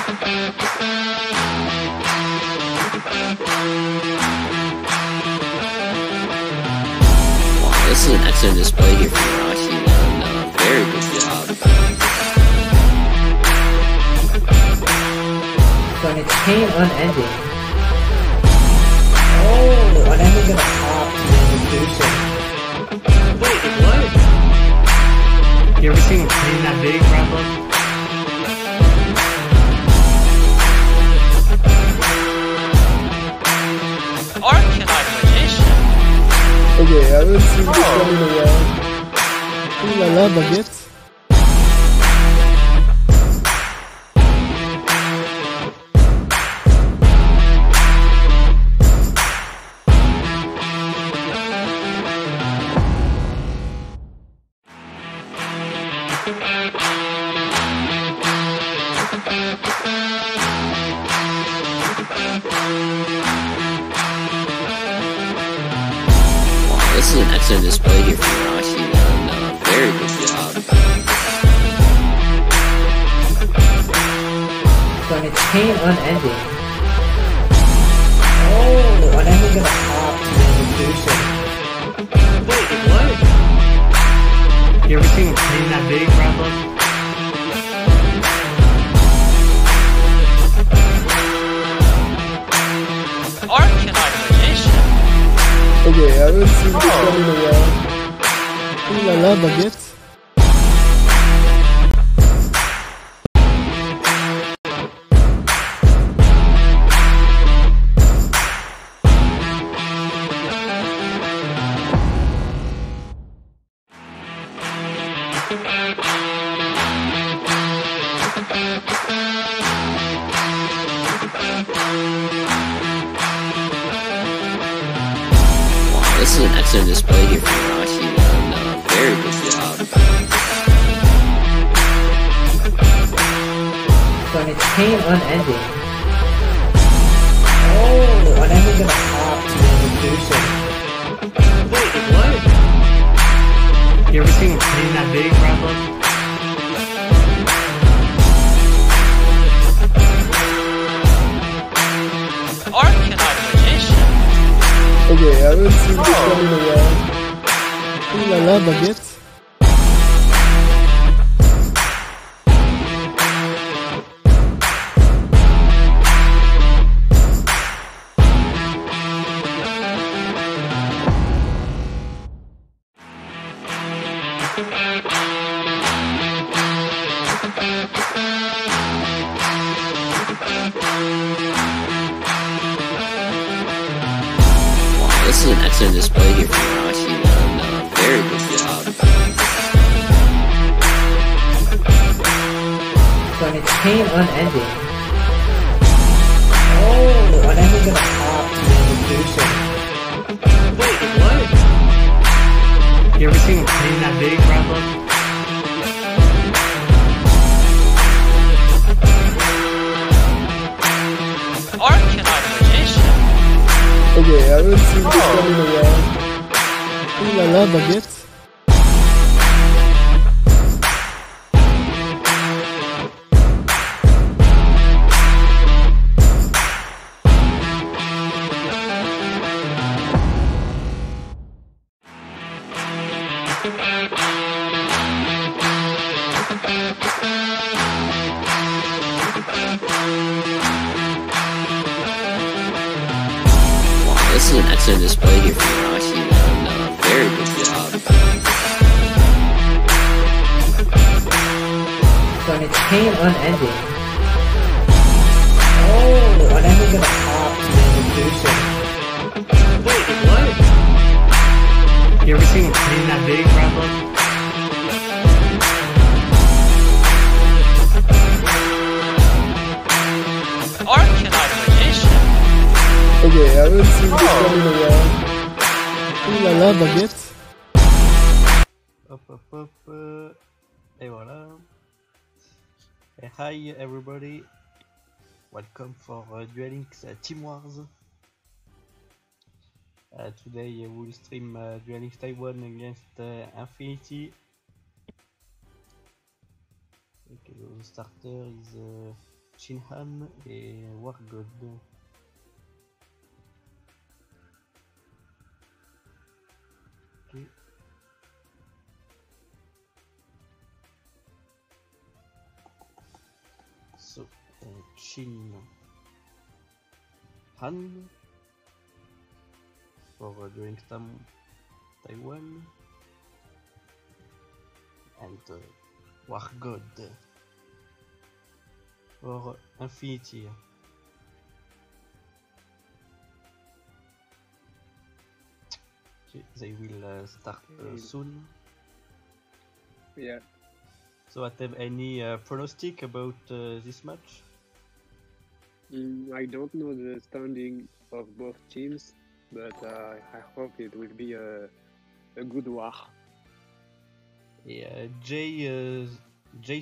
This is an excellent display here from Rossi. Very good job. When it's chain unending. Oh, unending gonna pop notification. Wait, what? You ever seen a plane that big, Rambo? Okay, I haven't seen this one in a while. Ooh la la, baguette. This is an excellent display here from Rossi. Very good job. When it's chain unending. Oh, unending gonna pop notification. Wait, what? You ever seen a plane that big, Rambo? Okay, I haven't seen this one in a while. Ooh la la, baguette. This is an excellent display here from Rossi. Very good job. When it's chain unending. Oh, unending gonna pop notification. Wait, what? You ever seen a plane that big, Rambo? Okay, I haven't seen this one in a while. Ooh la la, baguette. This is an excellent display here from Rossi. Very good job. When it's chain unending. Oh, unending gonna pop notification. Wait, what? You ever seen a plane that big, Rambo? Okay, I haven't seen this one in a while. Ooh la la, baguette. This is an excellent display here from Rossi. Very good job. When it's chain unending. Oh, unending gonna pop notification. Wait, what? You ever seen a plane that big, Rambo? Okay, I haven't seen this one in a while. Ooh la la, baguette. Hop hop hop. Et voilà. Hi everybody. Welcome for Duel Links Team Wars. Today we'll stream Duel Links Taiwan against Infinity. Okay, the starter is Shinhan et Wargod. Ok. So, Shin Han for during Taiwan and Wargod for Infinity. Okay, they will start soon. Yeah. So, have any pronostic about this match? I don't know the standing of both teams, but I hope it will be a good war. Yeah, Jay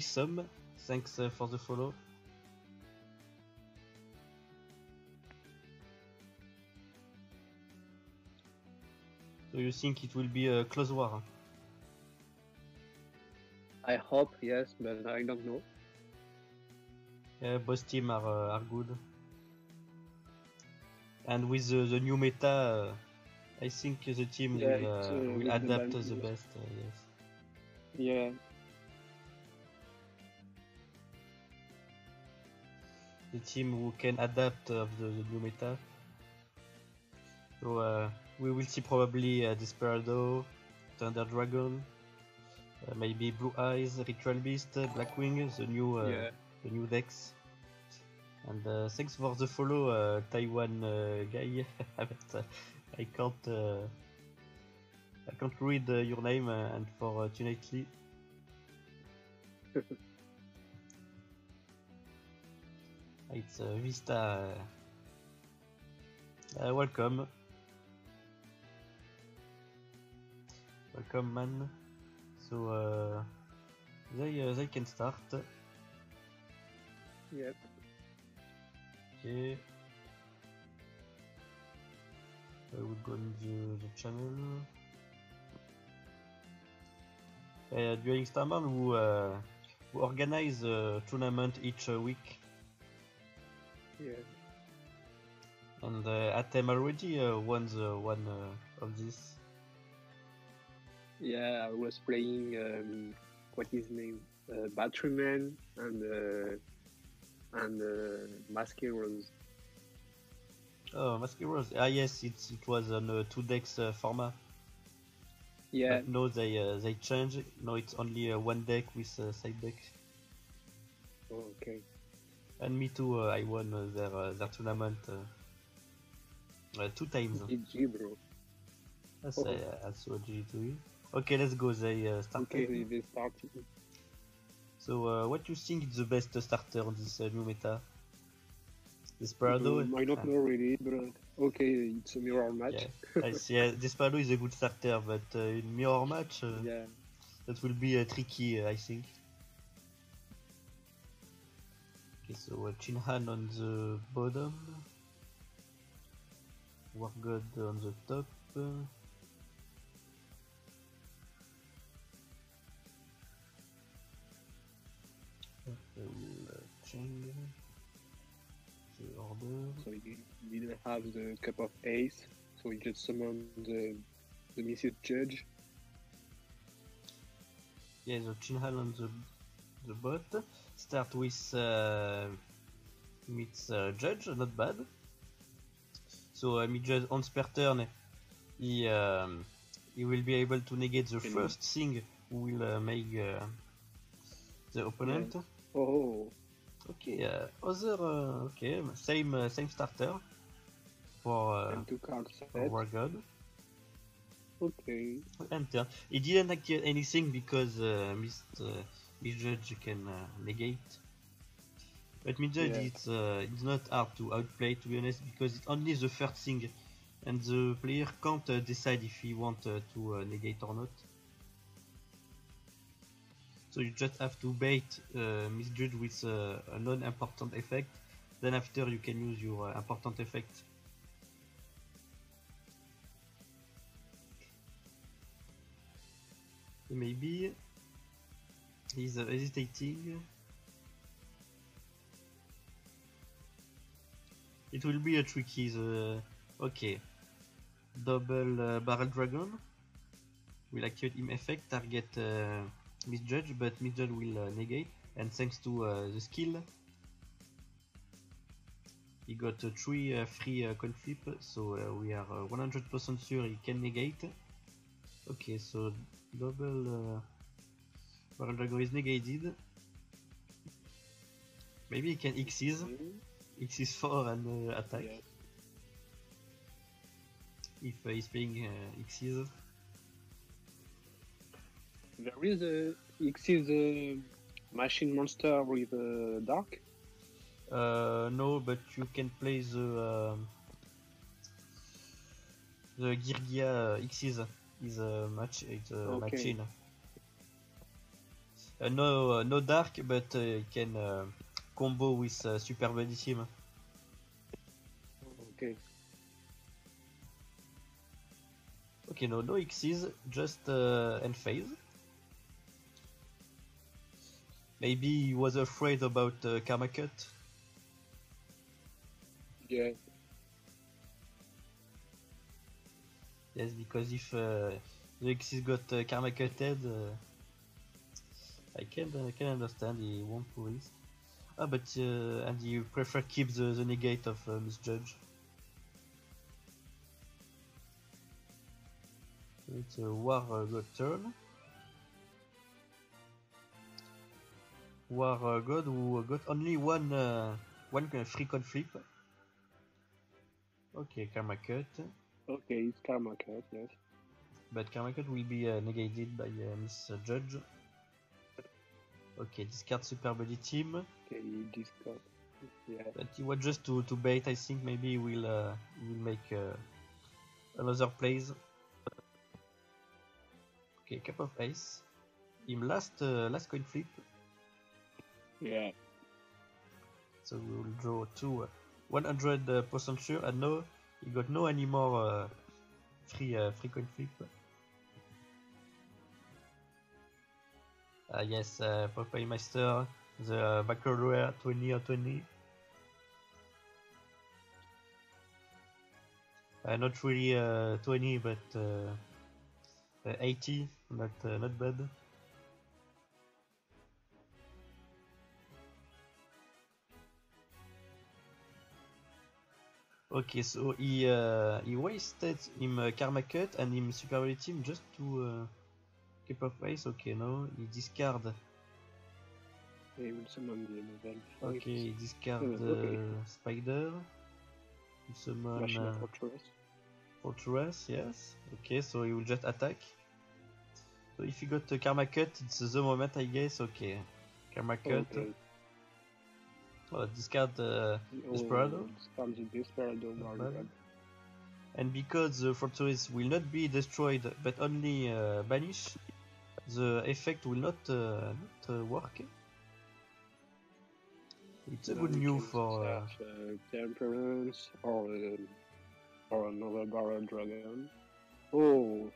Sum, thanks for the follow. So you think it will be a close war? I hope, yes, but I don't know. Yeah, both teams are good. And with the new meta, I think the team will adapt the best. Yes. Yeah. The team who can adapt of the new meta. So we will see probably Desperado, Thunder Dragon, maybe Blue Eyes, Ritual Beast, Blackwing, the new decks. And thanks for the follow, Taiwan guy. But, I can't read your name, unfortunately. It's Vista. Welcome. Welcome, man. So they can start. Yep. Okay. I will go into the channel. During Starman, we organize a tournament each week. Yeah. And Atem already won one of this. Yeah, I was playing what is his name? Batteryman and Masquerose. Oh, Masquerose. Ah yes, it was on 2 decks format. Yeah. But no, they changed. No, it's only 1 deck with side deck. Oh, okay. And me too. I won their tournament 2 times. GG, bro. That's also GG to you. Okay, let's go. They started. Okay, they started. So, what do you think is the best starter on this new meta? Desperado? I don't know really, but okay, it's a mirror match. Yeah, I see. Desperado is a good starter, but in mirror match, yeah, that will be tricky, I think. Okay, so Chinhan on the bottom, Wargod on the top. I will change the order. so he didn't have the Cup of Ace, so he just summoned the Mrs. Judge. Yeah, the Chinhan on the bot. Start with meets Judge, not bad. So Judge on spare turn, he will be able to negate the first thing who will make the opponent. Yeah. Oh. Okay, okay, same starter for Wargod. Okay. Enter. He didn't activate anything because Miss Judge can negate. But Miss Judge, it's not hard to outplay, to be honest, because it's only the first thing, and the player can't decide if he wants to negate or not. So you just have to bait Miss Judge with a non-important effect. Then after you can use your important effect. Maybe he's hesitating. It will be a tricky. Okay. Double Barrel Dragon will activate him effect, target Misjudge, but Misjudge will negate, and thanks to the skill, he got 3 free coin flip, so we are 100% sure he can negate. Okay, so double Barrel Dragon is negated. Maybe he can Xyz. Xyz 4 and attack. Yes. If he's playing Xyz. There is a Xyz machine monster with dark. No, but you can play the Girgia Xyz is a match. It's a Okay. machine. No dark, but you can combo with Super Buddy Team. Okay. Okay, no Xyz, just end phase. Maybe he was afraid about Karma Cut. Yeah. Yes, because if the Xyz got Karma Cutted, I can understand he won't pull this. Ah, but and you prefer keep the negate of Misjudge. So it's a War God turn. War God who got only one free coin flip. Okay, Karma Cut. Okay, it's Karma Cut, yes. But Karma Cut will be negated by Misjudge. Okay, discard Super Buddy Team. Okay, discard. Yeah. But he was just to bait. I think maybe he will make another plays. Okay, Cup of Ace. Him last coin flip. Yeah. So we will draw 100% sure, and no, he got no anymore free coin flip. Yes, Popeye Master, the Baccalaureate 20 or 20. Not really 20, but 80, not bad. Okay, so he wasted him Karma Cut and him Super Team just to keep up face. Okay, no, he discard. He will summon the level 5. Okay, he discard Okay. Spider. He summon Machina Fortress. Fortress, yes. Okay, so he will just attack. So if he got Karma Cut, it's the moment, I guess. Okay, Karma Cut. Okay. Oh, discard Desperado. Discard the Desperado Not Warrior. bad. And because the fortress will not be destroyed but only banished, the effect will not work. It's a Now good you new can for. search, Temperance or another Barrel Dragon. Oh,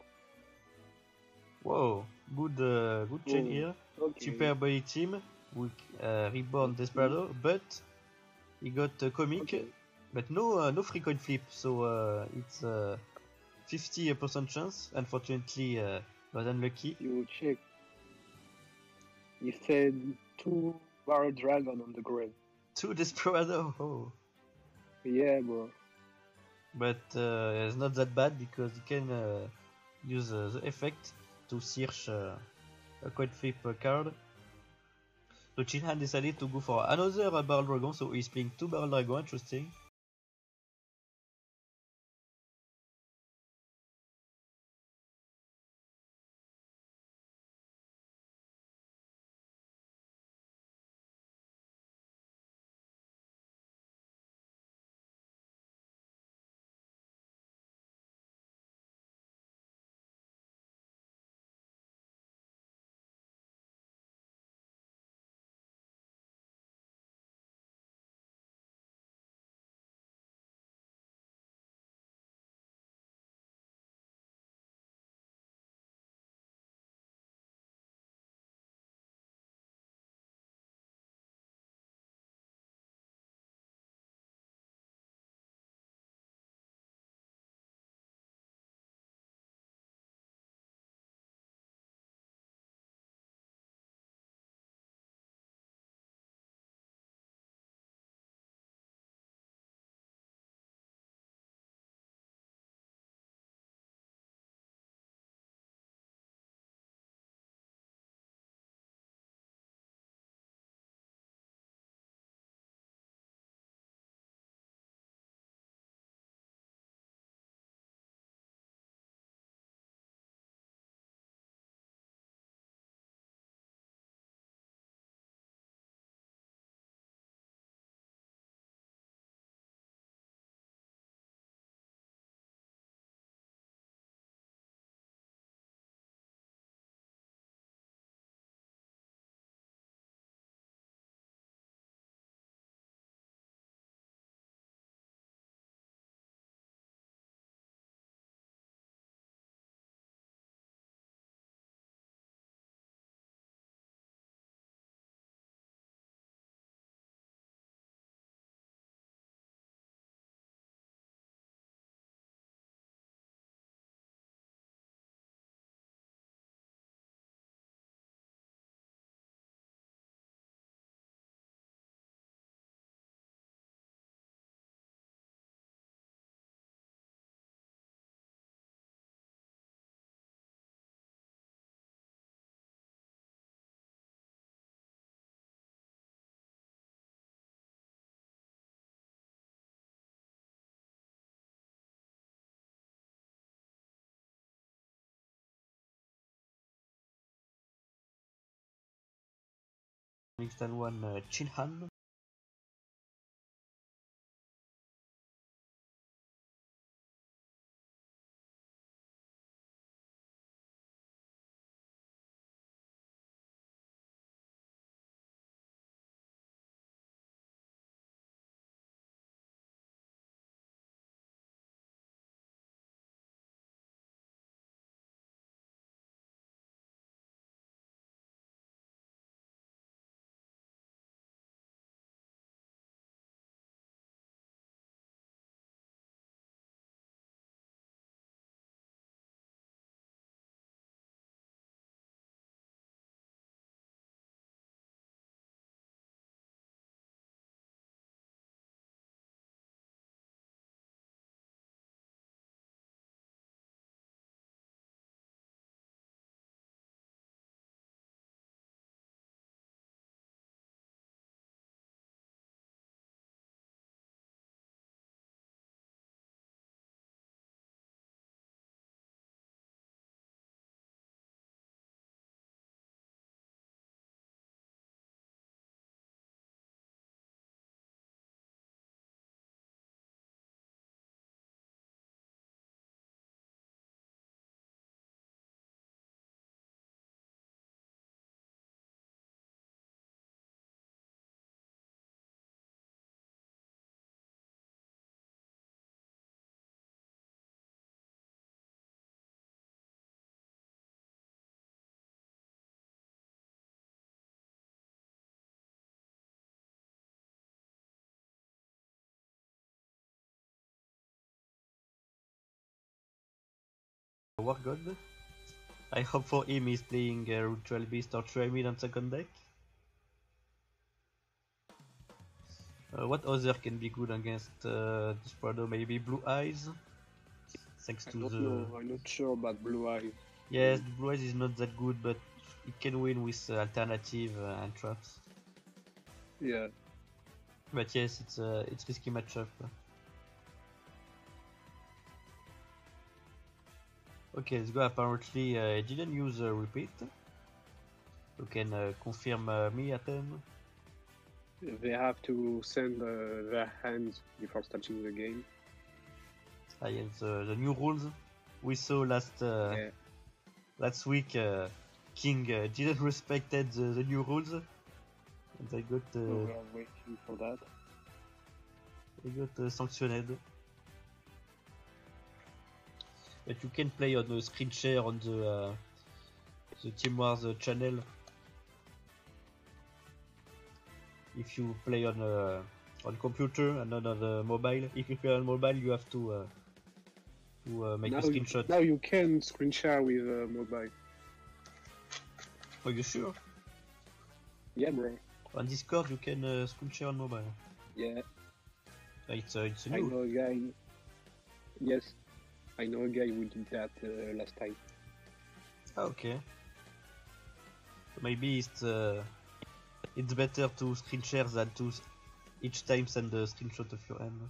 Whoa, good change Oh, here. okay. Super Body Team with Reborn Desperado, but he got comic, Okay. but no free coin flip, so it's 50% chance. Unfortunately, was unlucky. You check. He said 2 Barrel Dragon on the ground. 2 Desperado. Oh. Yeah, bro. But it's not that bad because you can use the effect to search a coin flip card. So Chinhan decided to go for another Barrel Dragon, so he's playing 2 Barrel Dragon, interesting. Instant one Chinhan. War God. I hope for him he's playing Ritual Beast or Triamid on second deck. What other can be good against Desperado? Maybe Blue Eyes? Thanks to the... I'm not sure about Blue Eye. Yes, Blue Eyes is not that good, but it can win with alternative and traps. Yeah. But yes, it's risky matchup. Okay, let's go. Apparently, I didn't use a repeat. You can confirm me at them. They have to send their hands before starting the game. Ah, yes, the new rules we saw last week. King didn't respect the new rules, and they got So we are waiting for that. sanctioned. But you can play on the screen share on the Team Wars channel. If you play on computer and not on the mobile. If you play on mobile, you have to make a screenshot. Now you can screen share with mobile. Are you sure? Yeah, bro. On Discord, you can screen share on mobile. Yeah. It's a I new. know a guy. Yes, I know a guy who did that last time. Ah, okay. Maybe it's better to screen share than to each time send a screenshot of your hand.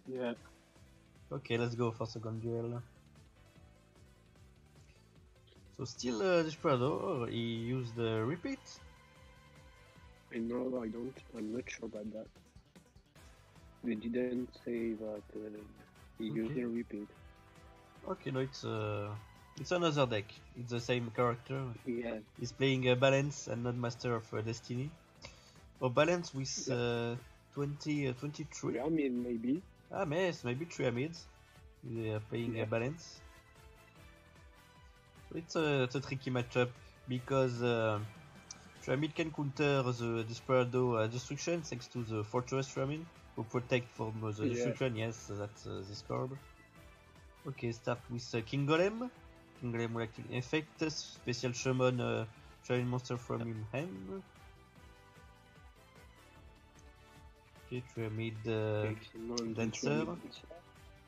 Yeah. Okay, let's go for second duel. So still Desperado, he used the repeat. I know, I don't. I'm not sure about that. They didn't say that he used a repeat. Okay, no, it's another deck. It's the same character. Yeah. He's playing Balance and not Master of Destiny. Or Balance with 23. I mean, maybe. Ah, yes, maybe Triamids. They are playing Balance. It's a tricky matchup because Triamid can counter the Desperado Destruction thanks to the Fortress Triamid who protect from the Destruction. Yes, that's this card. Okay, start with King Golem. King Golem will activate effect. Special Summon Giant Monster from him hand. Okay, Triamid Dancer.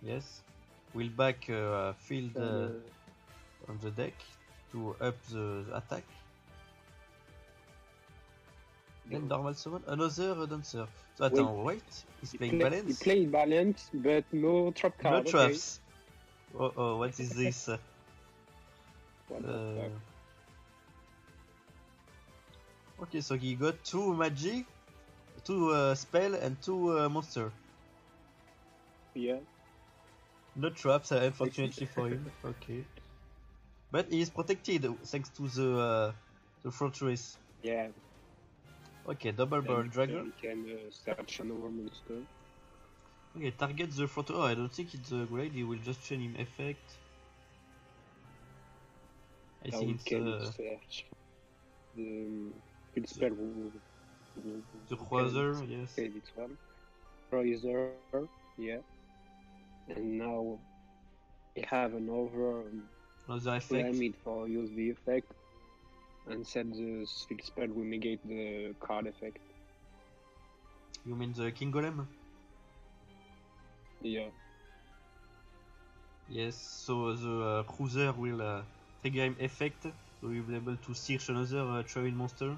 Yes. Will back field on the deck to up the attack. Then normal summon another dancer. So attends, wait, he's playing Balance? He played Balance, but no trap card. No traps. Oh, what is this? What the fuck? Okay, so he got 2 magic, 2 spell, and 2 monster. Yeah. No traps, unfortunately for him. Okay. But he is protected thanks to the fortress. Yeah. Okay, double barrel And dagger. you can search another monster. Okay, target the fortress. Oh, I don't think it's a great. He will just change him effect. I Now think you it's can search the field spell the Cruiser, yes. Okay, this one. Cruiser, yeah. And now you have another Another effect. pyramid for use the effect, and set the field spell will negate the card effect. You mean the King Golem? Yeah. Yes, so the Cruiser will trigger him effect, so you'll be able to search another Triamid monster.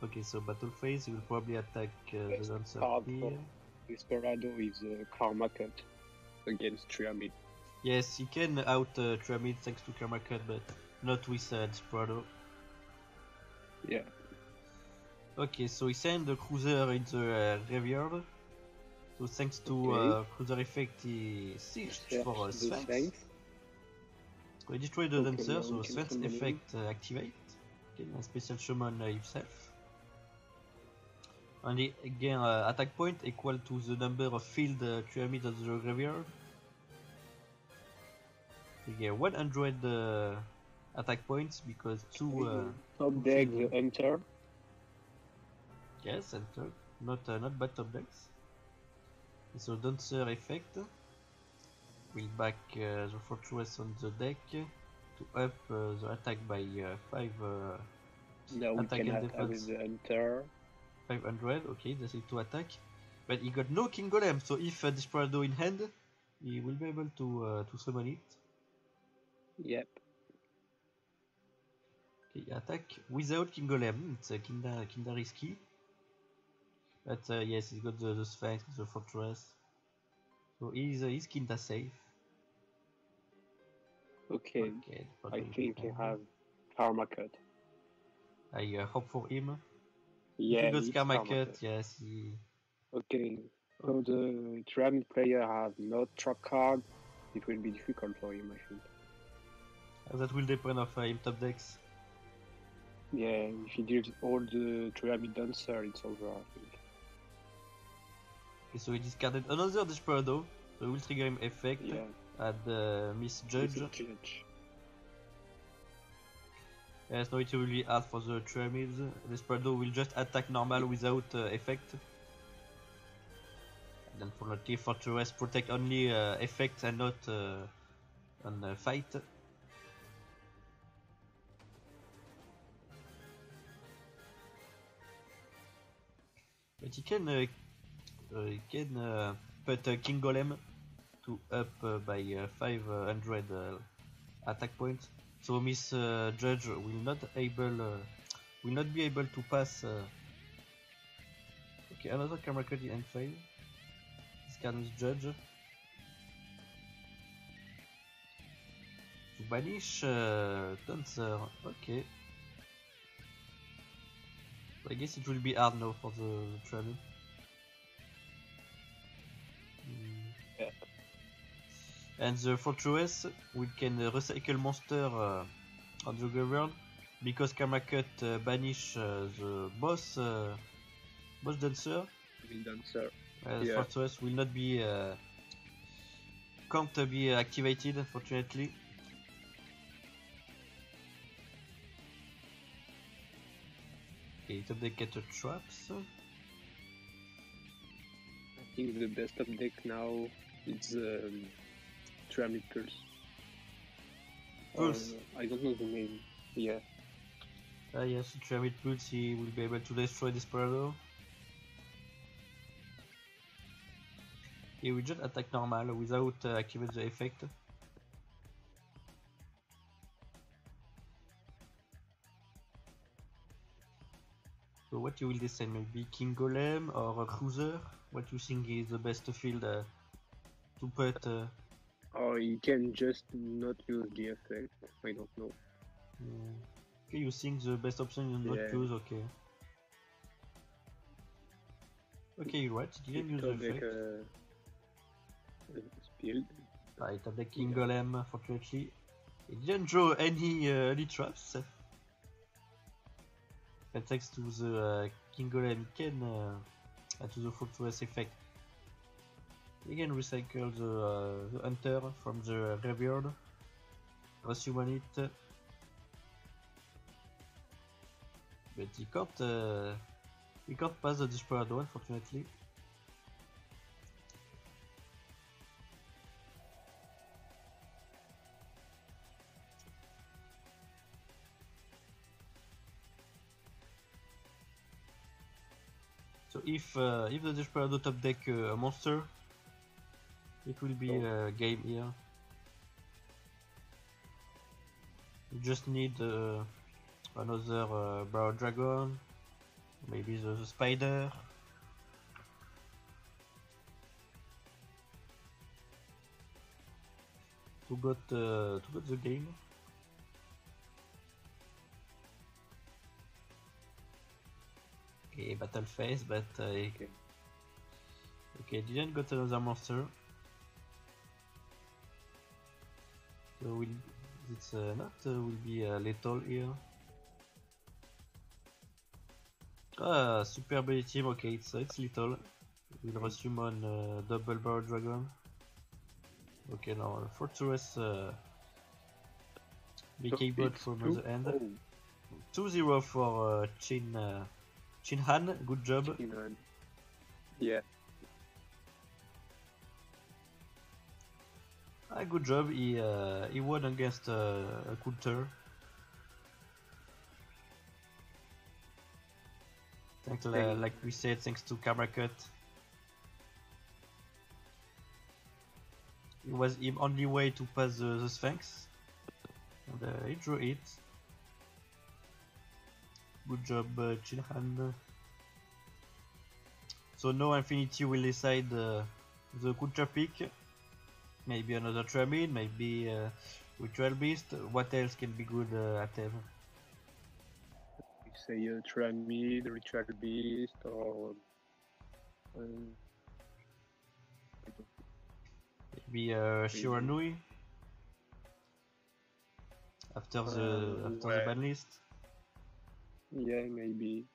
Okay, so battle phase, he will probably attack the Best Dancer card here. for Desperado is Karma Cut against Triamid. Yes, he can out Triamid thanks to Karma Cut, but not with Desperado. Yeah. Okay, so he sent the Cruiser in the graveyard. So thanks to Okay. Cruiser effect, he searched Search for the Sphinx. Sphinx. So he destroyed the Okay, Dancer, now so we can Sphinx summon him. effect activate. Okay, a special summon himself. And he, again, attack point equal to the number of field Triamids of the graveyard. You get 100 attack points because 2 Top deck the Hunter. yes, enter. Not bad top decks. So Dancer effect will back the fortress on the deck to up the attack by 5 Now we attack can and attack defense. with the Hunter. 500. Okay, that's it to attack. But he got no King Golem, so if Desperado in hand, he will be able to summon it. Yep. Okay, attack without King Golem. It's kinda risky. But yes, he's got the Sphinx, the fortress. So he's kinda safe. Okay. Okay, I think I have Karma Cut. I hope for him. Yeah, if he got it's Karma Karma Cut, Cut. yes, he... Okay. So the Triamid player have no trap card. It will be difficult for him, I think. that will depend of him top decks. Yeah, if he deals all the Triamid Dancer, it's over, I think. Okay, so he discarded another Desperado, so it will trigger him effect Yeah. at Misjudge. Judge. Yes, now it will be hard for the Triamids. Desperado will just attack normal without effect. And then fortunately Fortress protect only effect and not on fight. But he can put King Golem to up by 500 attack points. So Miss Judge will not be able to pass. Okay, another camera cut and fail. This can Miss Judge to banish Dancer. Okay. So I guess it will be hard now for the Triamid. Yeah. And the fortress, we can recycle monster on the graveyard because Karma Cut banish the boss dancer. Dancer. The fortress will not be can't be activated, unfortunately. Okay, top deck get traps. I think the best of deck now is Triamid Pulse. Pulse. I don't know the name. Yeah. Yes, Triamid Pulse, he will be able to destroy Desperado. He will just attack normal without activate the effect. So what you will decide, maybe King Golem or a Cruiser? What you think is the best field to put? Or you can just not use the effect. I don't know. Okay, you think the best option is not Yeah. use, okay. Okay, you're right. He didn't use the top deck effect. spilled. Right, top deck King Golem, unfortunately. He didn't draw any traps. But thanks to the King Golem, he can to the Fortress effect. He can recycle the Hunter from the graveyard. Resummon it. But he can't pass the Desperado, unfortunately. So if the Desperado top deck a monster, it will be a game here. You just need another Barrow Dragon, maybe the Spider. To got the game. Okay, battle phase, but okay, didn't got another monster. So it's not will be lethal here. Ah, super ability team. Okay, it's lethal. We'll resummon double Barrow Dragon. Okay, now Fortress BK bot from the end. 2-0 for Chin-Han, good job. Chin-Han. Yeah. Good job. He won against a counter. Thanks, like we said, thanks to Camera Cut. It was his only way to pass the Sphinx, and he drew it. Good job, Chin-Han. So now Infinity will decide the counter pick. Maybe another Tramid, maybe Ritual Beast. What else can be good at him? You say Tramid, Ritual Beast, or maybe Shiranui after the ban list. Yeah, maybe.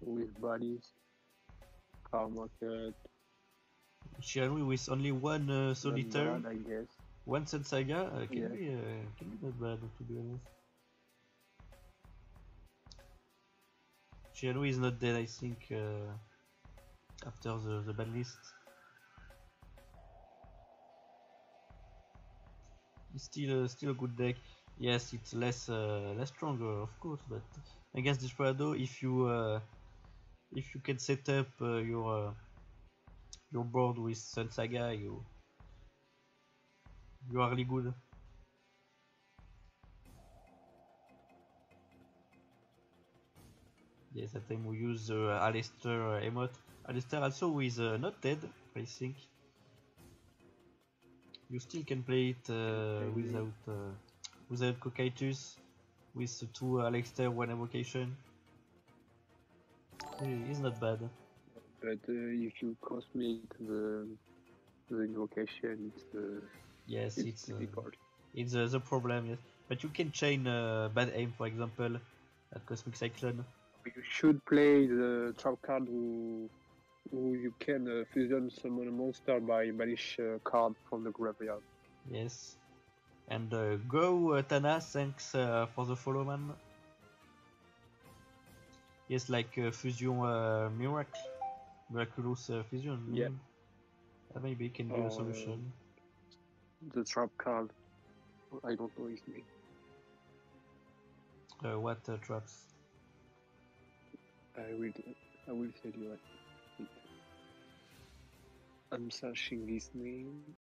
With bodies, Karma Cut. Shiranui with only one solitaire, I guess. one Sun Saga can be not bad, to be honest. Shiranui is not dead, I think, after the ban list. It's still a good deck. Yes, it's less stronger, of course, but against Desperado, if you can set up your board with Sun Saga, you are really good. Yes, that time we use Alistair emote. Alistair also is not dead, I think. You still can play it without Cocytus, with 2 Alistair, 1 evocation. It's not bad. But if you cosmic the invocation, it's difficult. It's the problem, yes. But you can chain Bad Aim, for example, at Cosmic Cyclone. You should play the trap card who you can fusion summon a monster by banish card from the graveyard. Yes. And go Tana, thanks for the follow, man. Yes, like Fusion Miraculous Fusion. Yeah. Maybe it can be a solution. The trap card, I don't know his name. What traps? I will tell you what. I'm searching his name.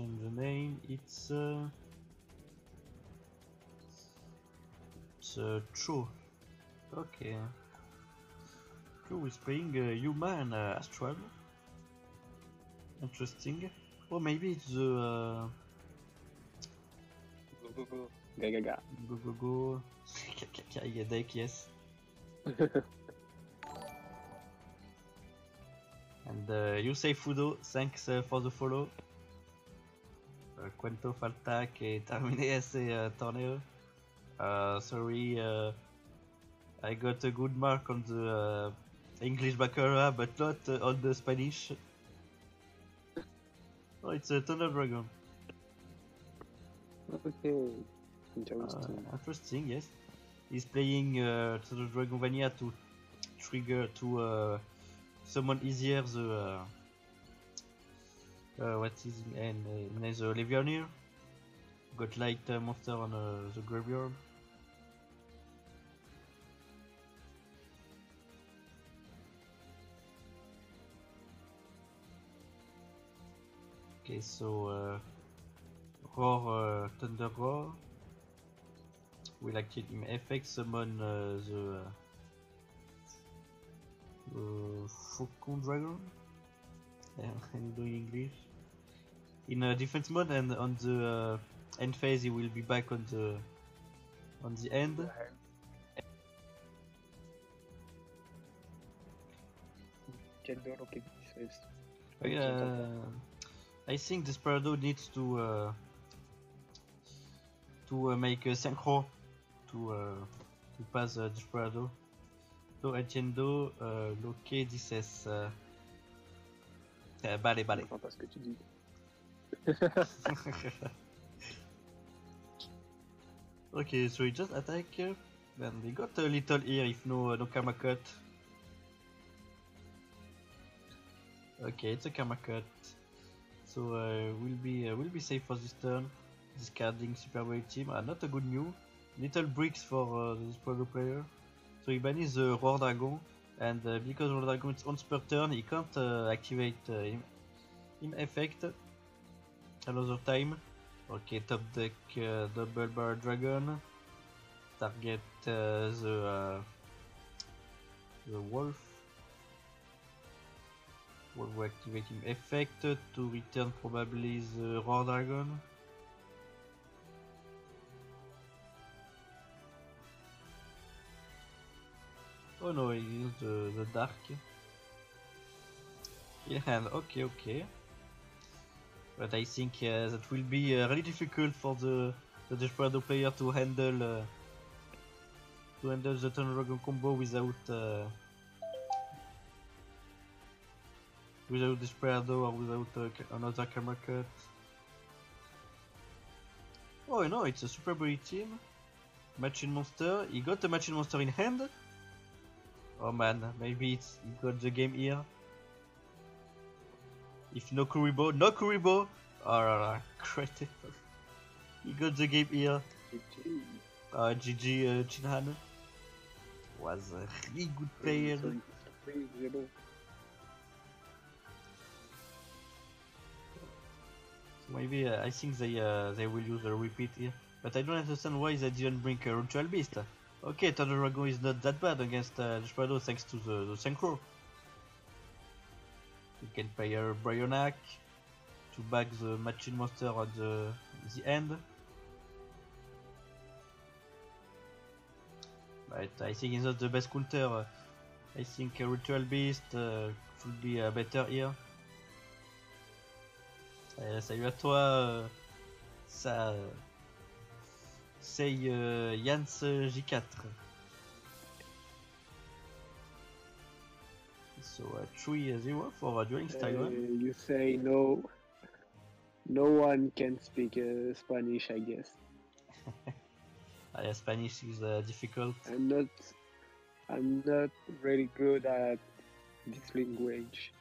change the name. It's Cho. Okay. Cho is playing human astral. Interesting. Or maybe it's the Go. Gaga. go. Yeah, deck, yes. And you say Fudo, thanks for the follow. Quanto falta che terminé ese torneo. Sorry, I got a good mark on the English Baccarat, but not on the Spanish. Oh, it's a Thunder Dragon. Okay. Interesting. Interesting, yes. He's playing Thunder Dragon Vanilla to trigger to summon easier the what is his name? The Levianeer. Got light monster on the graveyard. Okay, so Roar Thunder Roar will activate him effect, summon the Faucon Dragon. I'm doing English. In defense mode, and on the end phase he will be back on the end. I think Desperado needs to make a synchro to pass Desperado. So Entiendo lo que dices. Vale. Je comprends pas ce que tu dis. Okay, so he just attack. Then they got a little here if no karma cut. Okay, it's a karma cut. So we'll be safe for this turn. Discarding Super Team. Not a good new. Little bricks for this pro player. So he bans the Roar Dragon, and because Roar Dragon is once per turn, he can't activate him effect another time. Okay, top deck double bar dragon. Target the wolf. Wolf will activate him effect to return probably the Roar Dragon. Oh no, he used the dark. In hand, okay. But I think that will be really difficult for the Desperado player to handle the Thunder Dragon combo without Desperado or without another camera cut. Oh no, it's a Super Bully team. Machine Monster. He got a Machine Monster in hand. Oh man, maybe he got the game here. If no Kuribo! Oh, critical. He got the game here. GG Chinhan. Was a really good player. So maybe I think they will use a repeat here. But I don't understand why they didn't bring a Ritual Beast. Okay, Thunder Dragon is not that bad against Desperado thanks to the synchro. You can play a Bryonac to back the Machine Monster at the end. But I think it's not the best counter. I think a Ritual Beast should be better here. Salut à toi, ça c'est Jans J4. So 3-0 for Dueling Style. You say no one can speak Spanish, I guess. Spanish is difficult. I'm not really good at this language,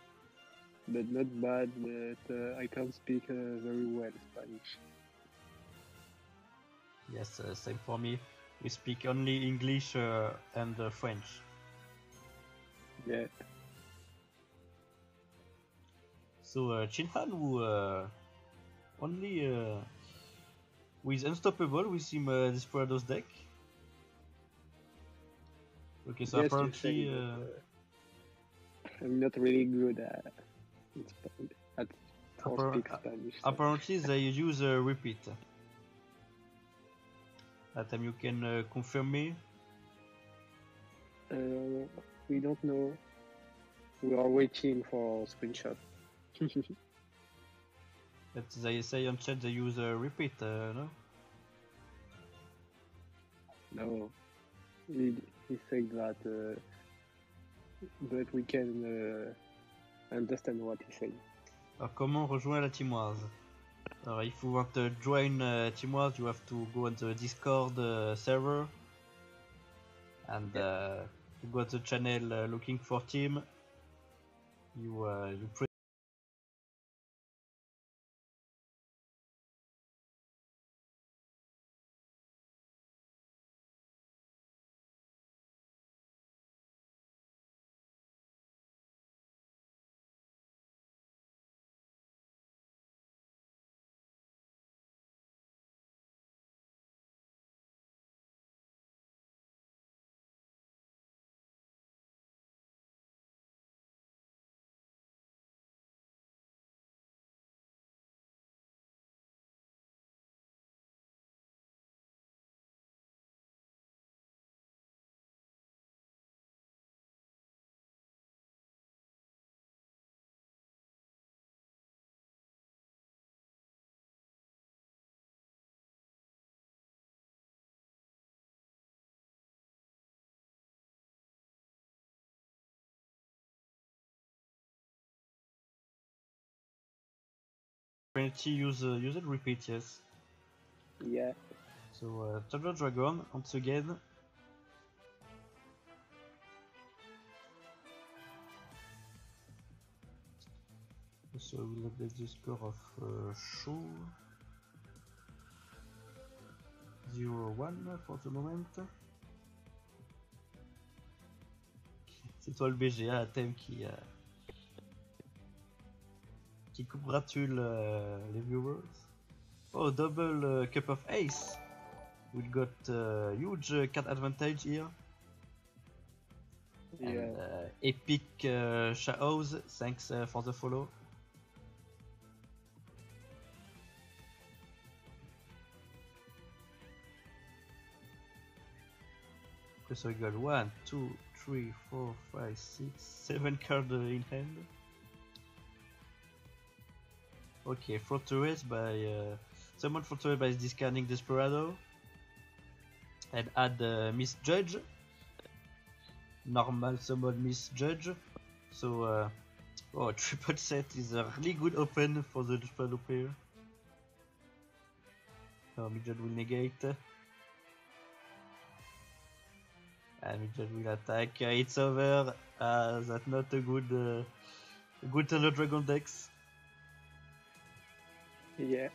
but not bad. But I can't speak very well Spanish. Yes, same for me. We speak only English and French. Yeah. So Chinhan only with Unstoppable with him Desperados deck. Okay, so Yes, you apparently, say, but, I'm not really good at or speak Spanish. So. apparently they use a repeat. That time you can confirm me. We don't know. We are waiting for screenshot. But they say on chat they use a repeat, no? No, he said that, but we can understand what he said. Alors, comment rejoindre la Teamwars? Alors, if you want to join Teamwars, you have to go on the Discord server and you go to the channel looking for team. You press Trinity use it repeat, yes. Yeah. So Thunder Dragon once again. So we'll update the score of Show 0-1 for the moment. C'est toi le BGA à thème qui congratule les viewers. Oh, double Cup of Ace. We got huge card advantage here. Yeah. And epic Shao's, thanks for the follow. Okay, so we got 1, 2, 3, 4, 5, 6, 7 cards in hand. Okay, Fortress by summon Fortress by discarding Desperado and add Misjudge. Normal summon Misjudge. So triple set is a really good open for the Desperado player. So Misjudge will negate. And Misjudge will attack. It's over. That's not a good Thunder Dragon decks. Yeah.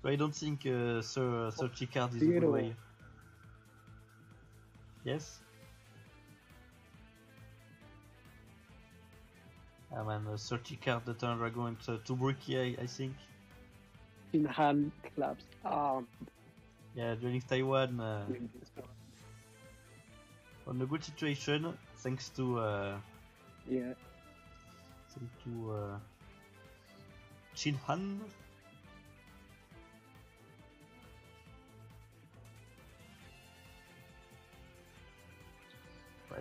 I don't think Searchy card is a good way. Yes? I mean, Searchy card, the Thunder Dragon, it's too bricky, I think. In hand claps arm. Yeah, during Taiwan, on a good situation, thanks to Yeah. thanks to Chin Han.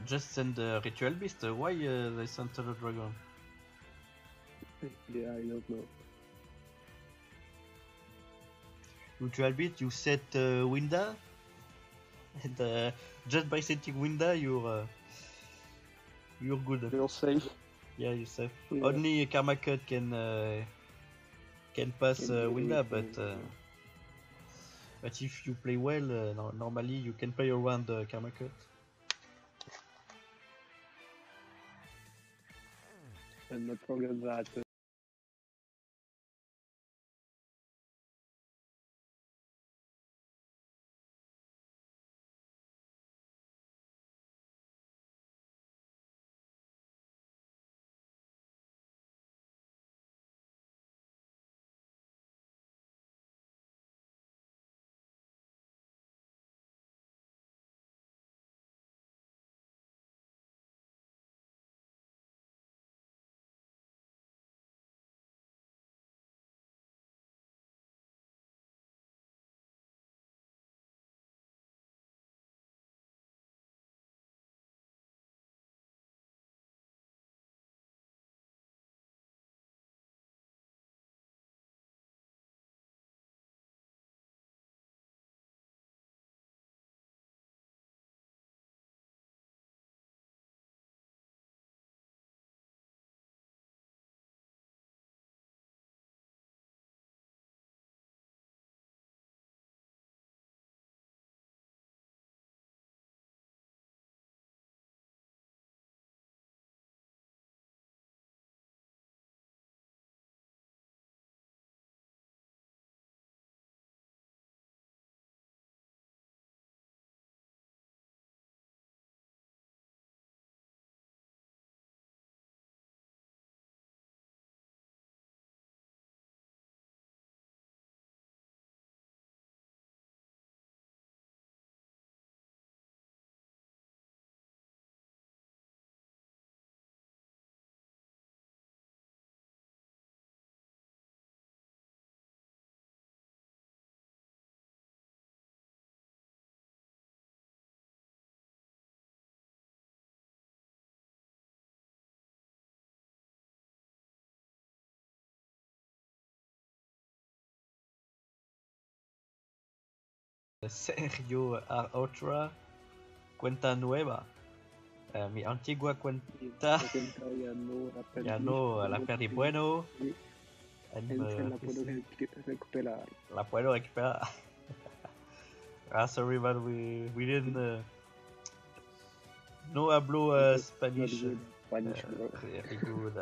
Just send Ritual Beast. Why they sent Thunder Dragon? Yeah, I don't know. Ritual Beast, you set Winda, and just by setting Winda, you're good. You're safe. Yeah, you're safe. Yeah. Only Karma Cut can pass Can Winda, do it, but if you play well, normally you can play around Karma Cut. And not forget that Sergio Otra, Cuenta Nueva, mi antigua cuenta, ya no la perdí bueno, la puedo recuperar. la puedo recuperar. Sorry, but we didn't. No hablo Spanish. Spanish, bro. Very good.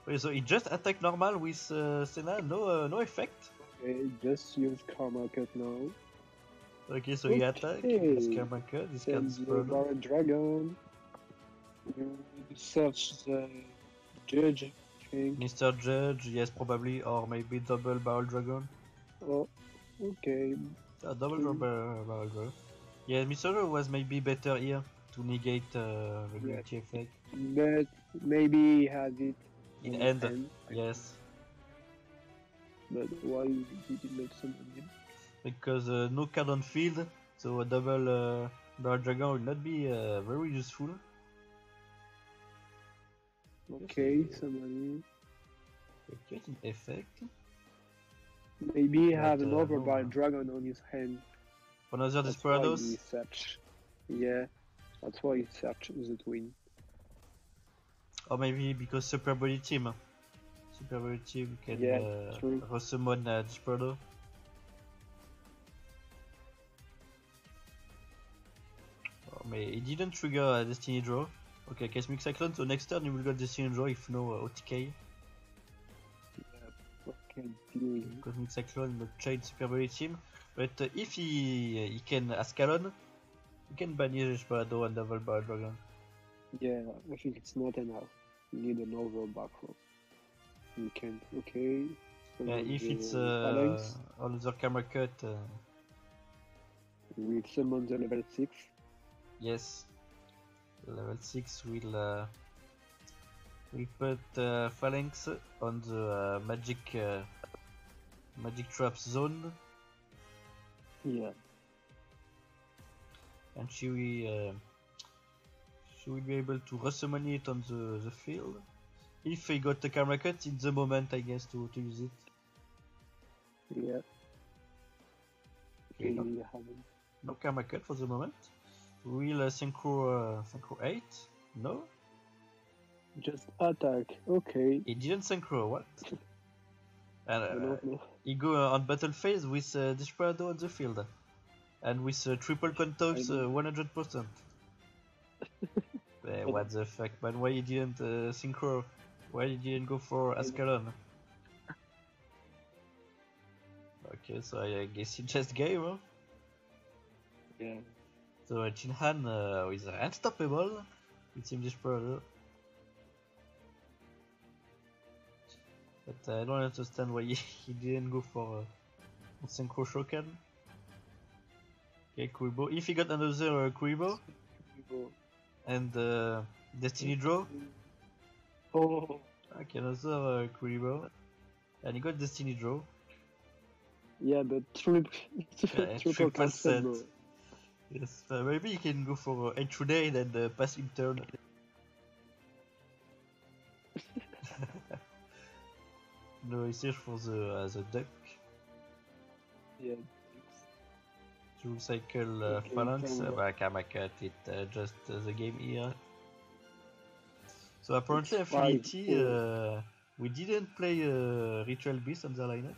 Wait, so he just attacked normal with Senna, no effect. Okay, just use Karma Cut now. Okay, so he attacked with Karma Cut, this Then can's the problem. Baron Dragon. You search the Judge, I think. Mr. Judge, yes, probably, or maybe double barrel dragon. Oh, okay. Double barrel dragon. Yeah, Mr. Judge was maybe better here to negate regularity effect. But maybe he has it In on end, hand. yes. But why did he not summon him? Because no card on field, so a double barrel dragon will not be very useful. Okay, summon Okay, an effect. him. Maybe he has But, another no, Baron Dragon on his hand. Another That's why he Desperados. search. Yeah, that's why he search the twin. Or maybe because Super Body Team. Super Body Team can Yeah, true. resummon Desperado. Oh, but he didn't trigger a Destiny Draw. Okay, Cosmic Cyclone, so next turn you will get Destiny Draw if no OTK. Okay, doing. Cosmic Cyclone will trade Super Body Team. But if he can Ascalon, he can banish Desperado and double Barrel Dragon. Yeah, I think it's not enough. You need another back row. You can't. Okay. If it's Phalanx, another camera cut, we'll summon the level 6. yes. Level 6 will put Phalanx on the magic trap zone, Yeah. and she will be able to resummon it on the field. If he got the camera cut, it's the moment, I guess, to use it. Yeah. Okay, Okay, no, you haven't. no camera cut for the moment. Will synchro 8? No, Just attack. Okay. he didn't synchro. What? I And don't know. he go on battle phase with Desperado on the field, and with triple contox 100%. What the fuck, man? Why he didn't synchro? Why he didn't go for Ascalon? Okay, so I guess he just gave, huh? Yeah. So Jinhan is unstoppable with Team Desperado. But I don't understand why he didn't go for Synchro Shokan. Okay, Kuribo. If he got another Kuribo and Destiny Draw, Oh. okay, another Kuribo, and he got Destiny Draw. Yeah, but triple Triple set. bro. Yes, maybe he can go for H-Trade and pass in turn. No, he search for the duck. Yeah. To cycle Okay, Phalanx, Karma. Karma cut it just the game here. So apparently It's Affinity, 5-4. we didn't play Ritual Beast on the lineup.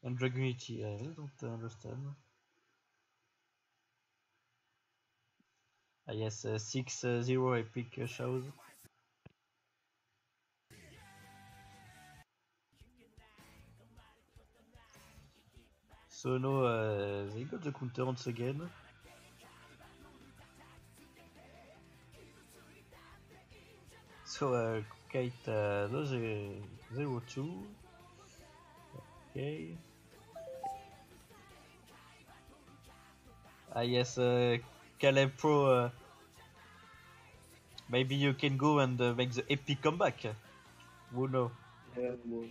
And Dragunity, I don't understand. Ah yes, 6-0 epic shows. So now they got the counter once again. So Kate does a 0-2. Okay. Ah yes, Caleb Pro. Maybe you can go and make the epic comeback. Who knows? Yeah, bro.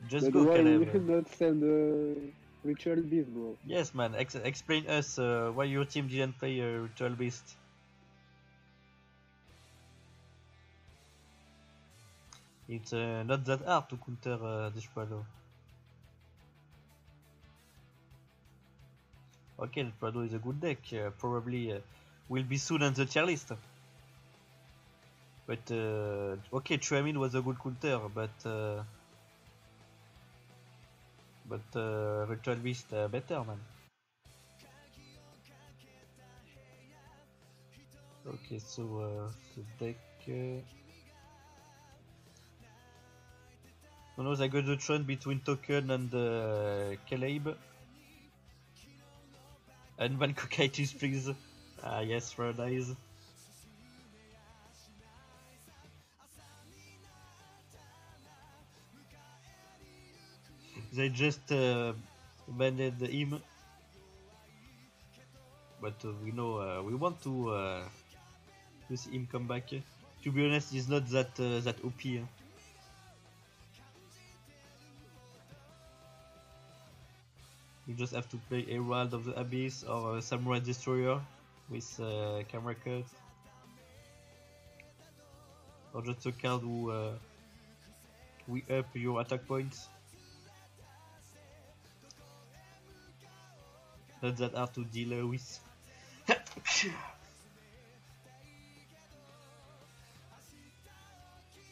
Just But go, why Caleb. you should not send Ritual Beast, bro? Yes, man. Explain us why your team didn't play Ritual Beast. It's not that hard to counter Despado. Okay, Despado is a good deck. Probably will be soon on the tier list. But okay, Tramin was a good counter, but Ritual Beast better, man. Okay, so the deck. No, I got the trend between Token and Caleb. And Valkokitis, please. Ah, yes, Paradise. They just banned him. But we know we want to see him come back. To be honest, he's not that that OP. You just have to play Herald of the Abyss or Samurai Destroyer with camera cut. Or just a card who we up your attack points. Not that hard to deal with.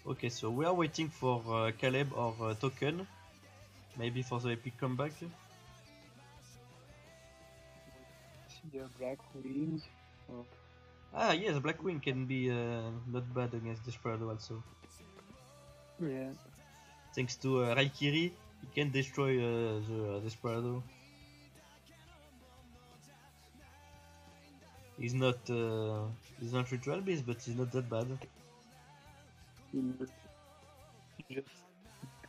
Okay, so we are waiting for Caleb or Token. Maybe for the epic comeback. Yeah, Black Wing. Oh. Ah yes, Black Wing can be not bad against Desperado also. Yeah. Thanks to Raikiri, he can destroy the Desperado. He's not Ritual Beast, but he's not that bad. Just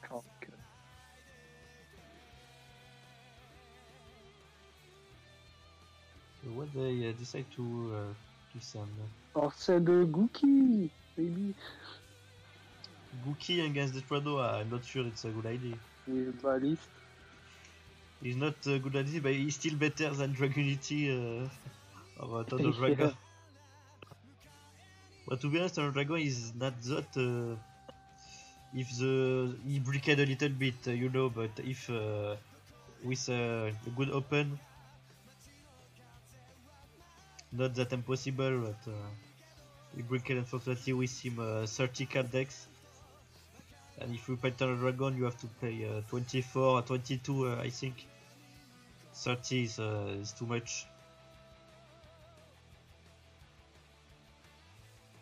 can't. So what they decide to send? Or send a Gookie, maybe. Gookie against Desperado, I'm not sure it's a good idea. With Balist. He's not a good idea, but he's still better than Dragunity or Thunder Dragon. Yeah. But to be honest, Thunder Dragon is not that. If he bricked a little bit, you know, but if with a good open, not that impossible, but we bricked unfortunately with him 30 card decks. And if you play Thunder Dragon, you have to play 24 or 22, I think. 30 is too much.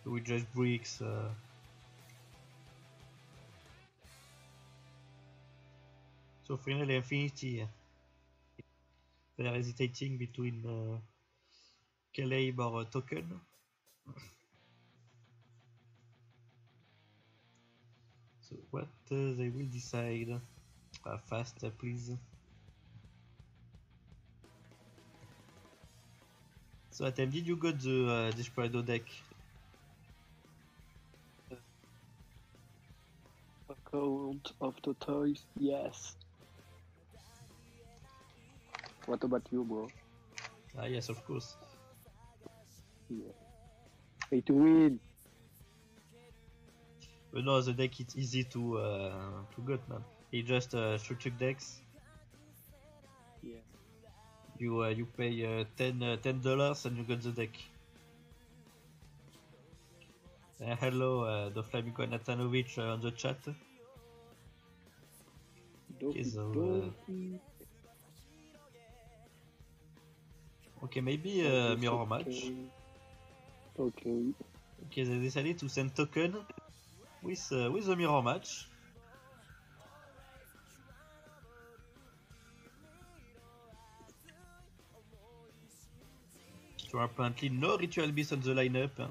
We just bricks. So finally, Infinity. They are hesitating between Caleb or Token. So what they will decide? Fast, please. So Atem, did you got the Desperado deck? Account of the toys, yes. What about you, bro? Ah yes, of course. Yeah. Pay to win. But no, the deck it's easy to get, man. It just structured decks. Yeah. You pay $10 and you got the deck. Hello, the Flamingo Natanovic on the chat. Okay, so Okay, maybe It's mirror okay. match. Okay. Okay, they decided to send token with the mirror match. So apparently no ritual beast on the lineup. Huh?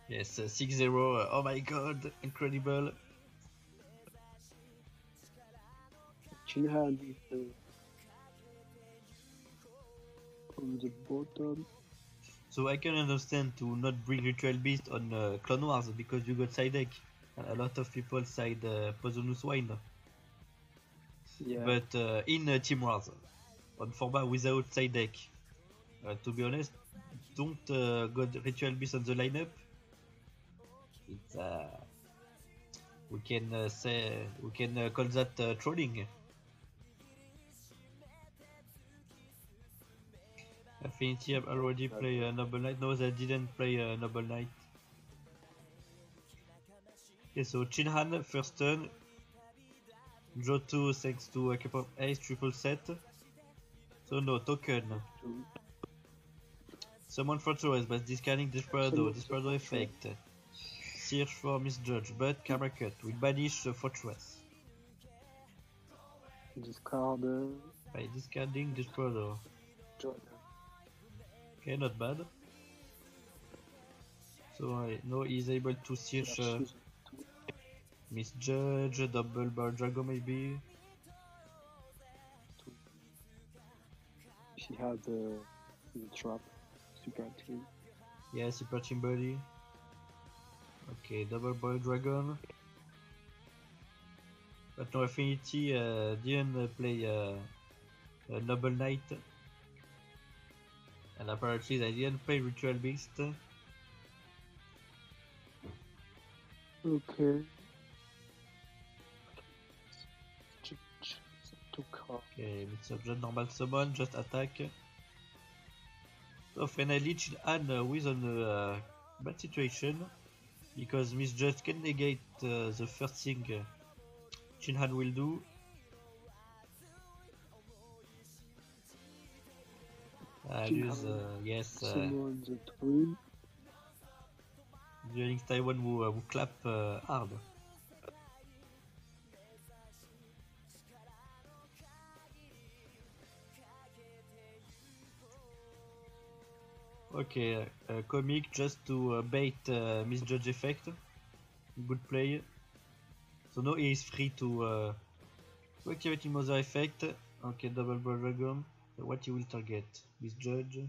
Yes, 6-0. Oh my god, incredible. Chinhan is on the bottom. So I can understand to not bring ritual beast on Clone Wars because you got side deck. And a lot of people side Poisonous Wine. Yeah. But in Team Wars, on Forba without side deck, to be honest, don't got ritual beast on the lineup. It's we can call that trolling. Affinity have already played Noble Knight. No, they didn't play Noble Knight. Okay, so Chinhan first turn. Draw 2 thanks to a couple of ace triple set. So no token. Summon Fortress but discarding Desperado. Desperado effect. Search for Misjudge, but camera cut will banish the Fortress. Discard By discarding Desperado. Jordan. Okay, not bad. So I know he's able to search Misjudge, double bar Drago maybe. She had the trap. Super team. Yeah, Super Team Body. Okay, double bar Dragon. But no, Affinity didn't play Noble Knight. And apparently they didn't play Ritual Beast. Okay. Two cards. Okay, it's a just normal summon, just attack. So finally Chinhan with on a bad situation because Misjudge can negate the first thing Chinhan will do. Use yes, Summon the twin. during Taiwan who clap hard. Okay, comic just to bait Misjudge effect. Good play. So now he is free to activate Mother effect. Okay, double ball dragon. So what he will target? Misjudge.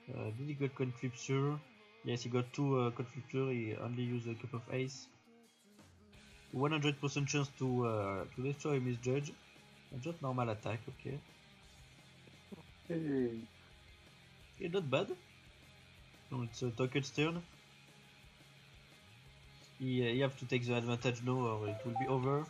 Did he got Conflicture? Yes, he got 2 Conflicture. He only used a cup of ace. 100% chance to destroy Misjudge. Just normal attack. Okay. Hey. Okay, not bad. No, it's a Token's turn. You have to take the advantage now or it will be over.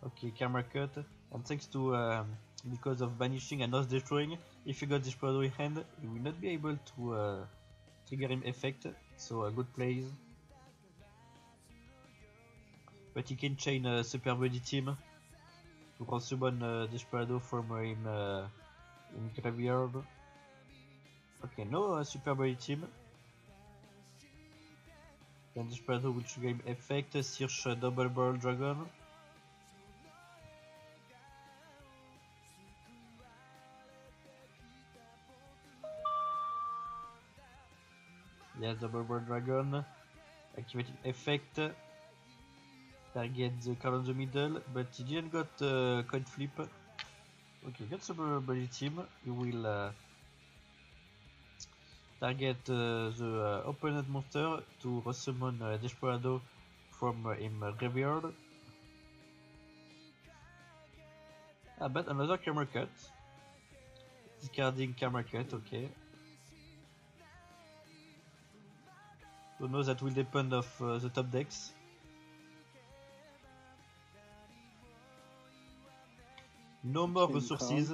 Okay, camera cut. And thanks to because of banishing and not destroying, if you got this Desperado in hand, you will not be able to trigger him effect. So good plays. But he can chain a Super Body team to summon Desperado from in graveyard. Okay, no Super Body team. Then Desperado will trigger him effect, search double barrel dragon. Yes, double barrel dragon. Activating effect. Target the card on the middle, but he didn't got coin flip. Okay, got Super Body team. You will target the opponent monster to resummon Desperado from him graveyard. But another camera cut. Discarding camera cut, okay. So now that will depend of the top decks. No more resources.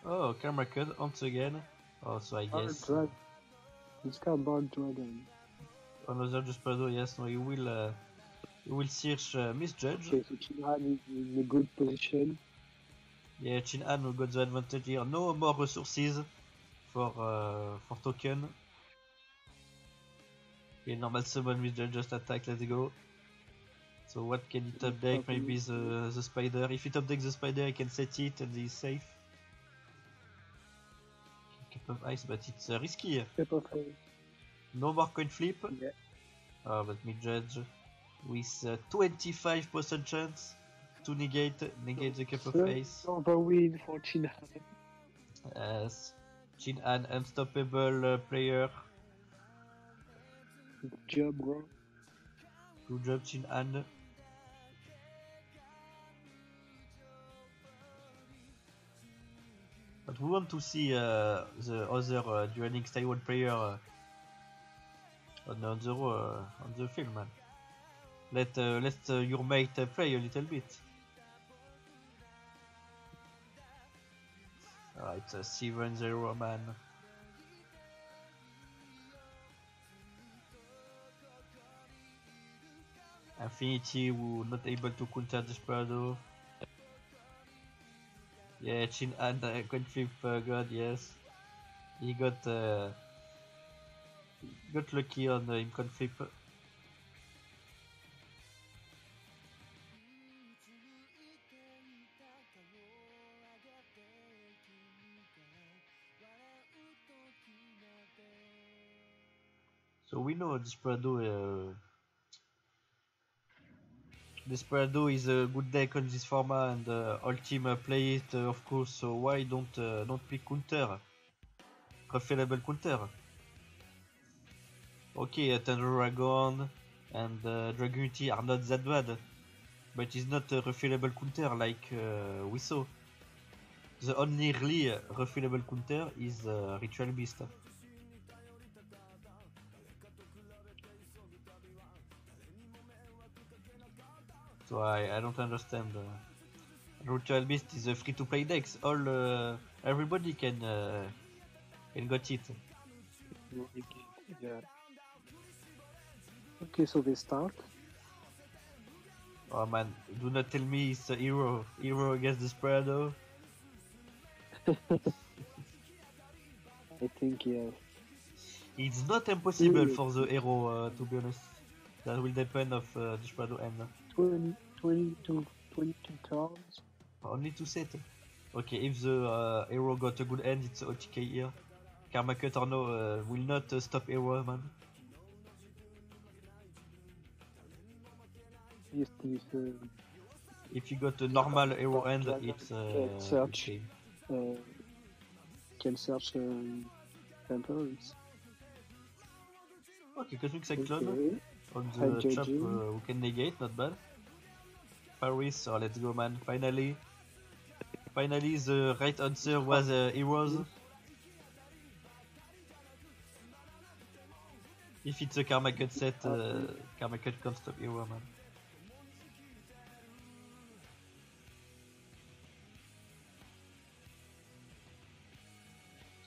Oh, camera cut once again. Also, I Barred guess Dragon. It's got Barred Dragon. another Desperado. Yes, no, you will search Misjudge. Okay, so Chinhan is in a good position. Yeah, Chin-Han will got the advantage here. No more resources for token. Okay, normal summon Misjudge, just attack. Let's go. So what can it top deck? Maybe the spider. If it top decks the spider, I can set it and he's safe. Cup of Ice, but it's risky. Cup of Ice. No more coin flip. Yeah. Oh, but Misjudge with 25% chance to negate the Cup of Ice. Overwin for Chinhan. Yes, Chin-Han, unstoppable player. Good job, bro. Good job, Chin-Han. But we want to see the other Duel Links Taiwan player on the film, man. Let your mate play a little bit. It's a 7-0, man. Infinity who not able to counter Desperado. Yeah, Chin-Han coin flip god, yes. He got lucky on him coin flip. So we know Desperado is a good deck on this format and all team play it of course, so why don't pick counter? Refillable counter. Okay, Thunder Dragon and Dragunity are not that bad, but it's not a refillable counter like we saw. The only really refillable counter is Ritual Beast. So I don't understand. Ritual Beast is a free-to-play dex. Everybody can got it. Yeah. Okay, so they start. Oh man, do not tell me it's a hero against Desperado. I think, yeah. It's not impossible for the hero, to be honest. That will depend of Desperado end. 22 turns. Only 2 sets. Okay, if the hero got a good end, it's OTK here. Karma Cut or no will not stop hero, man. Yes, If you got a normal hero end, it's search. okay. Can search temples. Okay, Cosmic Cyclone Okay. on the chop who can negate, not bad. Paris, so let's go, man. Finally, the right answer was heroes. If it's a Karma Cut set, Karma Cut can't stop hero, man.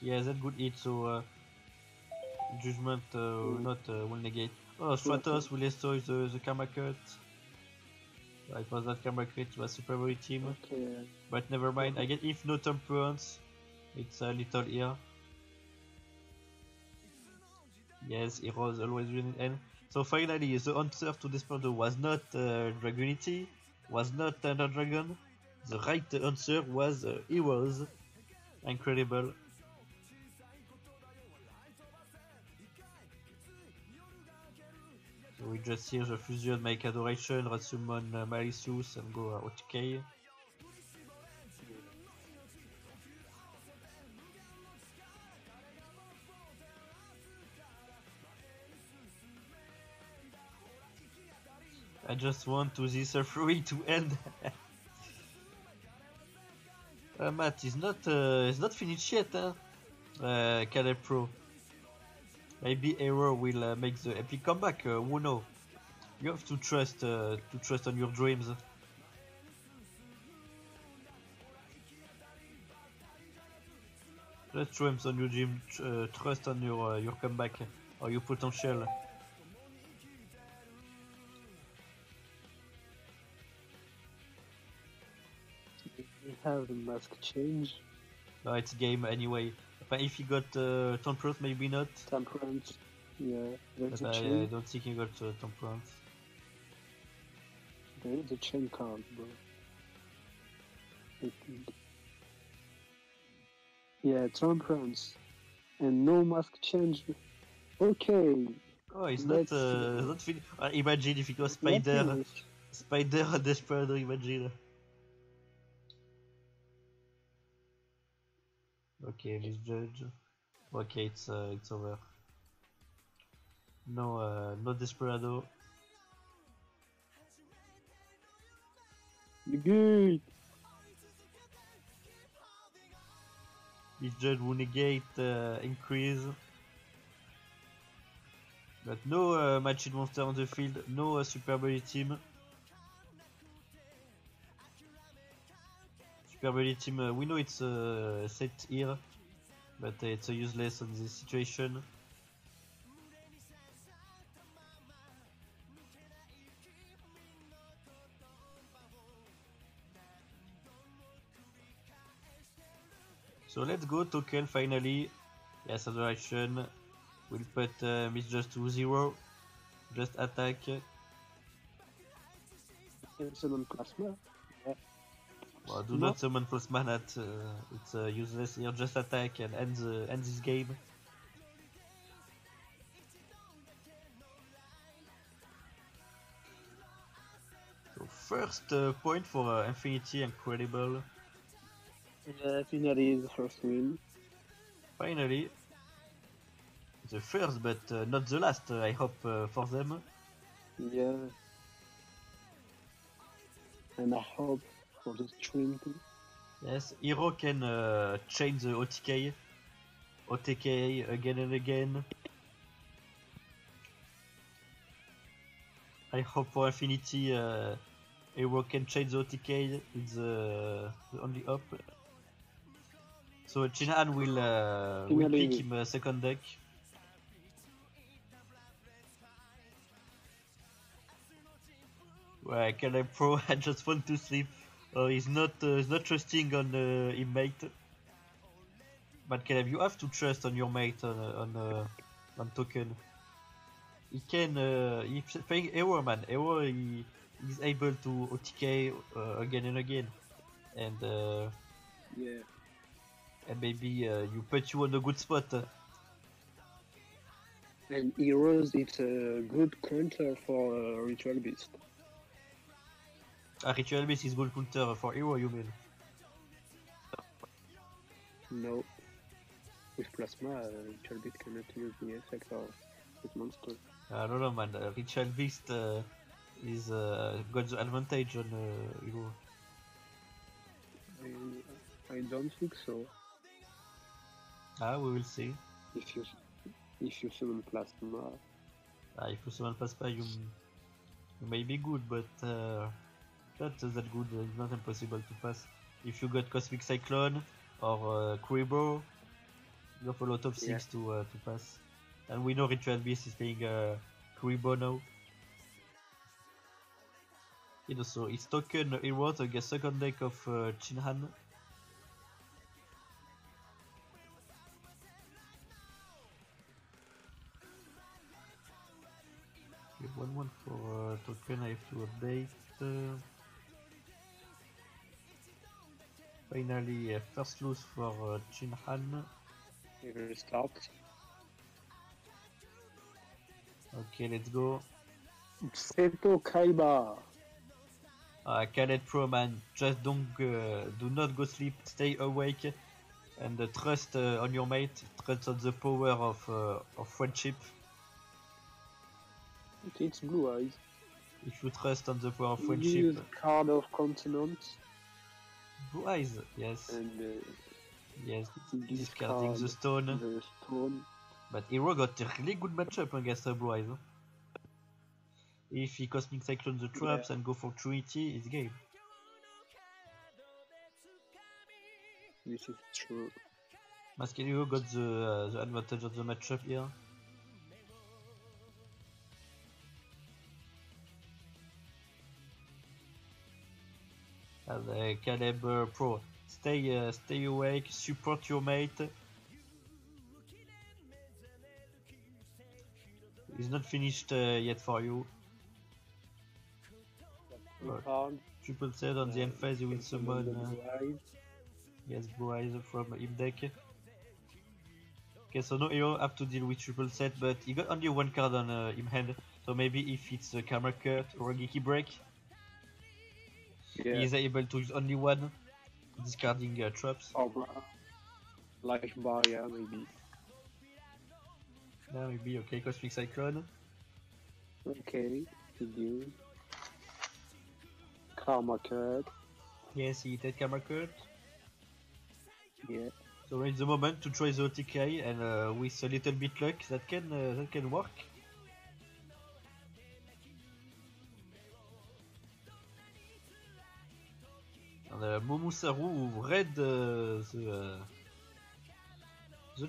Yeah, that good hit, so Judgment will negate. Oh, Stratos will destroy the Karma Cut. It was not Karma Cut, it was Superboy team. Okay. But never mind, I get if no temperance, it's a little here. Yes, heroes always win in end. So finally, the answer to Desperado was not Dragunity, was not Thunder Dragon. The right answer was heroes. Incredible. So we just hear the fusion, make adoration, summon Malicious and go OTK. I just want to this free to end. Matt is not finished yet, huh? Caleb Pro. Maybe Hero will make the epic comeback. Who knows? You have to trust on your dreams. Just show him on your gym. Trust on your comeback or your potential. We have the mask change. No, it's game anyway. But if he got temperance, maybe not. Temperance. Yeah, there's But a I chain. don't think he got temperance. There is a chain card, bro. I think. Yeah, temperance. And no mask change. Okay. Oh, it's Let's- not finished. Imagine if it was let's Spider. finish. Spider and Desperado, imagine. Okay, misjudge. Okay, it's over. No Desperado. Good. Misjudge will negate increase. But no matching monster on the field, no Super Bully team. Super Bully team, we know it's set here, but it's useless on this situation. So let's go token finally. Yes, other action. We'll put Misjudge to 0. Just attack. Summon plasma. Well, do not summon Plasma at it's useless here. Just attack and end this game. So first point for Infinity, incredible. Finally, the first win. Finally, the first but not the last. I hope for them. Yeah. And I hope for the stream too. Yes, Hero can change the OTK again and again. I hope for Infinity Hero can change the OTK, it's the only up. So Chinhan will pick him second deck. Well, can I pro? I just want to sleep. He's not trusting on his mate. But Caleb, you have to trust on your mate on token. He can. He's playing Hero, man. Hero, he's able to OTK again and again, and Yeah. and maybe you put you on a good spot. And Heroes, it's a good counter for Ritual Beast. Ritual Beast is good counter for Hero, you mean? No. With Plasma, Ritual Beast cannot use the effect of this monster. I don't know, man. Ritual Beast is got the advantage on Hero. I don't think so. We will see. If you summon Plasma, If you summon Plasma, you may be good, but not that good. It's not impossible to pass. If you got Cosmic Cyclone or Kuribo, you have a lot of things to pass. And we know Ritual Beast is playing Kuribo now. You know, so it's token Hero against second deck of Chinhan. Okay, 1-1 for token. I have to update. Finally, first lose for Chinhan. we will start. Okay, let's go. Seto Kaiba. Cadet Pro, man, just do not go sleep, stay awake, and trust on your mate, trust on the power of friendship. Okay, it's Blue Eyes. If you trust on the power of You friendship, use card of continent Blue Eyes, yes, and yes, discard discarding the stone. the stone. But Hero got a really good matchup against Blue Eyes. Huh? If he Cosmic Cyclone the traps and go for Trinity, it's game. This is true. Masquerado got the advantage of the matchup here. And Caleb Pro, stay awake, support your mate. It's not finished yet for you. Hard. Triple set on the end phase, you will summon yes, Blue Eyes from him deck. Okay, so no hero have to deal with triple set, but he got only one card on him hand, so maybe if it's a Camera Cut or a Geeky Break, he is able to use only one, discarding traps. Or Life Barrier, maybe. Yeah, maybe, okay, Cosmic Cyclone. Okay, continue. Karma Cut. Yes, he did Camera Cut. Yeah. So it's the moment to try the OTK, and with a little bit luck, that can work. And Momosaru read the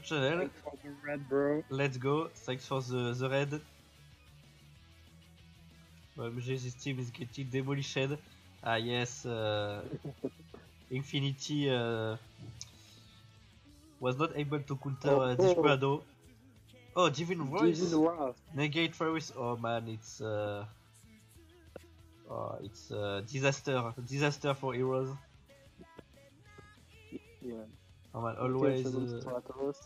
channel. Thanks for the red, bro. Let's go. Thanks for the red. MG, this team is getting demolished. Ah yes, Infinity was not able to counter Desperado. Oh, Divine Voice. Divine Voice. Negate Ferris. Oh man, it's disaster for heroes. Yeah. Oh man, always. Stratos.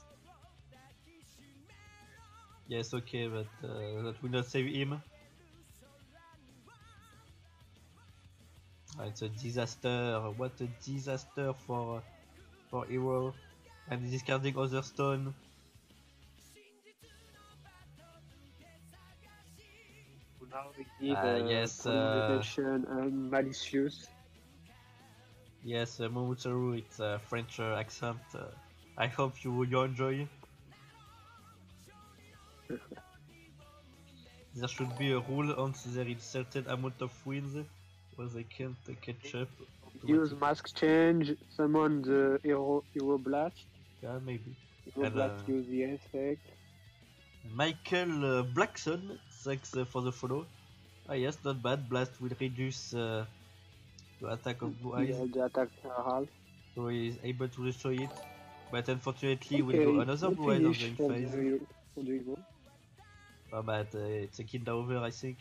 Yes, okay, but that will not save him. It's a disaster. What a disaster for hero. And discarding other stone. Now we need yes, Detection and Malicious. Yes, Momotaro, it's a French accent. I hope you enjoy. There should be a rule once there is certain amount of wins, or they can't catch up. Use Mask Change, summon the Hero Blast. Yeah, maybe. Hero Blast use the effect. Michael Blackson, thanks for the follow. Ah yes, not bad. Blast will reduce the attack of Blue Eyes. Yeah, the attack half. So he is able to destroy it. But unfortunately, we'll go another Blue Eyes on the end phase. Oh, but it's a kid over, I think.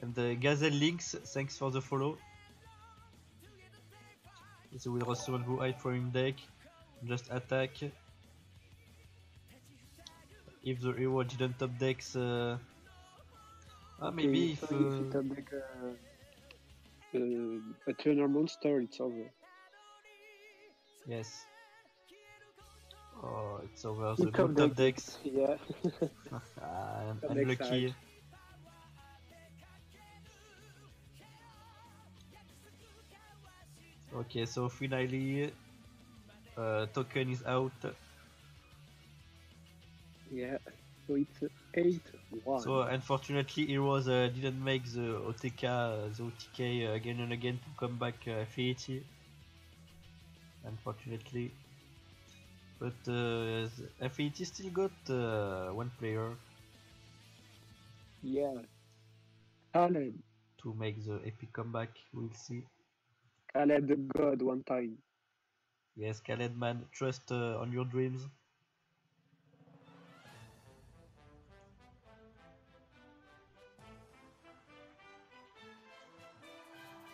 And Gazelle Links, thanks for the follow. So we'll summon Blue Eye from him deck. Just attack. If the hero didn't top decks, maybe if you top deck a tuner monster, it's over. Yes. Oh, it's over. The good top decks. Yeah. Unlucky. Okay, so finally, token is out. Yeah, so it's 8-1. So unfortunately, Heroes didn't make the OTK again and again to come back Affinity. Unfortunately, but Affinity still got one player. Yeah, Khaled. To make the epic comeback, we'll see. Khaled the God one time. Yes, Khaled man, trust on your dreams.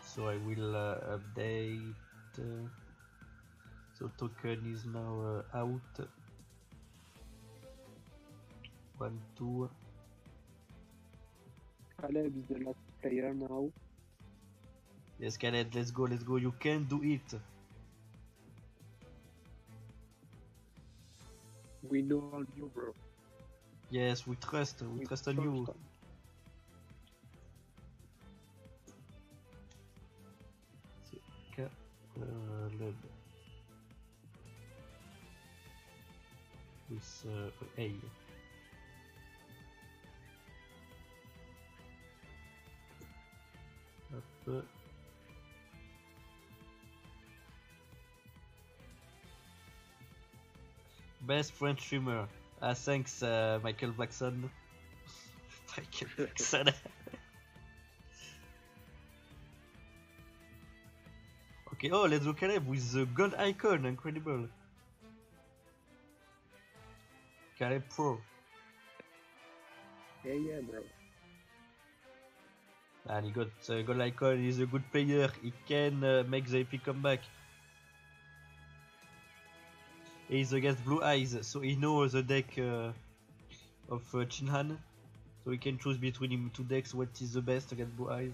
So I will update. So token is now out. 1, 2. Caleb is the last player now. Yes, Khaled, let's go, you can do it. We know on you, bro. Yes, we trust on you. Caleb. With A. Hop. Best French streamer. Thanks, Michael Blackson. Michael Blackson. Okay, oh, let's go Caleb with the gold icon. Incredible. Caleb Pro. Yeah, bro. And he got gold icon. He's a good player. He can make the epic comeback. He's against Blue Eyes, so he knows the deck of Chinhan. So he can choose between him two decks what is the best against Blue Eyes.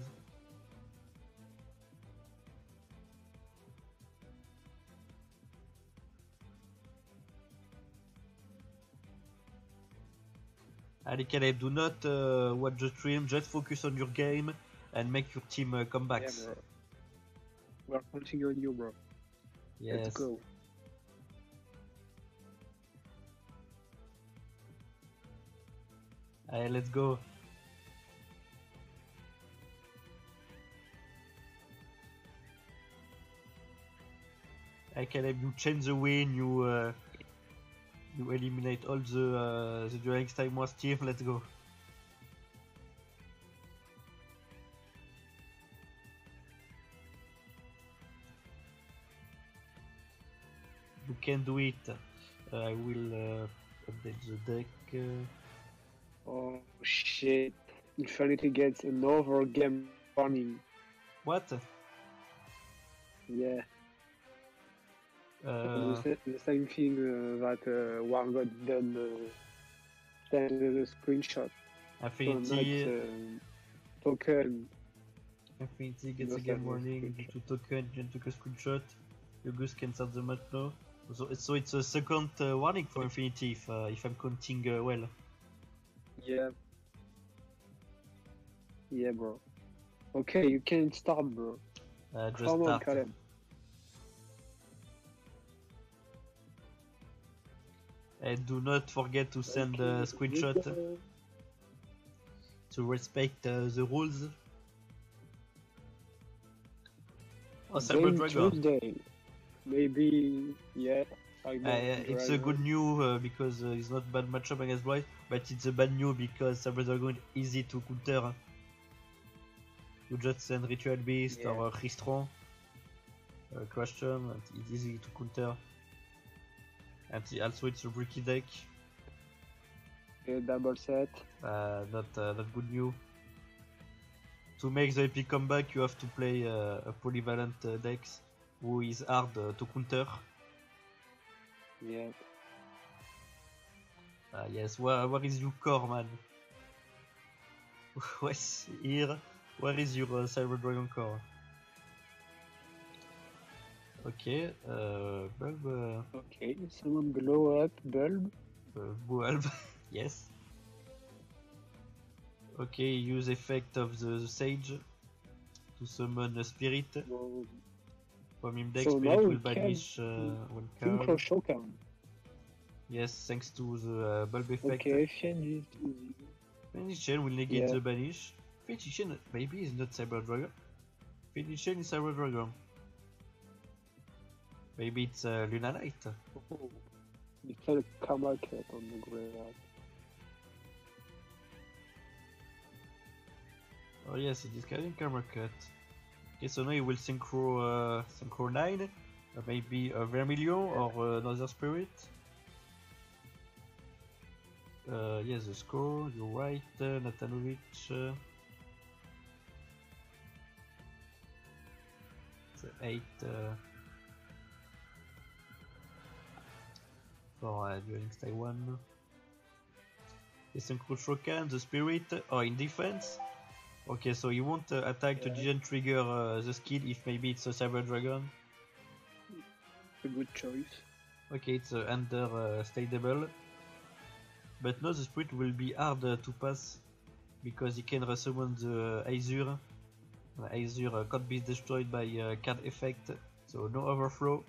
And Caleb, do not watch the stream, just focus on your game and make your team comebacks. Yeah, bro. We're counting on you, bro. Yes. Let's go. Alright, let's go. Caleb, you change the win, you eliminate all the during time was team, let's go. You can do it. I will update the deck. Oh shit. Infinity gets another game warning. What? Yeah. The same thing that Wargod done send the screenshot. Affinity, Token. Affinity gets No a game send warning due screenshot. to token and took a screenshot. August can start the match now. So it's a second warning for Infinity if I'm counting well. Yeah. Yeah, bro. Okay, you can start, bro. Just Come on, start. Caleb. And do not forget to send a screenshot to respect the rules. Oh, Cyber Game Dragon. Tuesday. Maybe, yeah. It's a good news because it's not bad matchup against Blight, but it's a bad news because Cyber Dragon is easy to counter. You just send Ritual Beast or Ristron, Question, and it's easy to counter. And also it's a bricky deck. A double set. Not good news. To make the epic comeback, you have to play a polyvalent dex who is hard to counter. Yeah. Yes, where is your core, man? Where's here? Where is your Cyber Dragon core? Okay, Bulb. Okay, someone blow up Bulb. Bulb, yes. Okay, use effect of the Sage to summon a Spirit. Well, From him deck, So Spirit now will we can banish one Synchro card. Shokan. Yes, thanks to the Bulb effect. Okay, change it easy. Finition will negate Yeah. the banish. Finition maybe is not Cyber Dragon. Finition is Cyber Dragon. Maybe it's Luna Knight. Oh, you can camera cut on the graveyard. Oh yes, it is carrying camera cut. Okay, so now he will synchro 9, maybe a Vermilion or another Spirit. Yes, the score, you're right, Natanovic. It's 8 for during stay 1. The Synchro Shokan, the Spirit, or in defense. Okay, so you won't attack to didn't trigger the skill if maybe it's a Cyber Dragon. A good choice. Okay, it's under stable. But now the Spirit will be hard to pass because he can resummon the Azure. Azure can't be destroyed by card effect, so no overflow.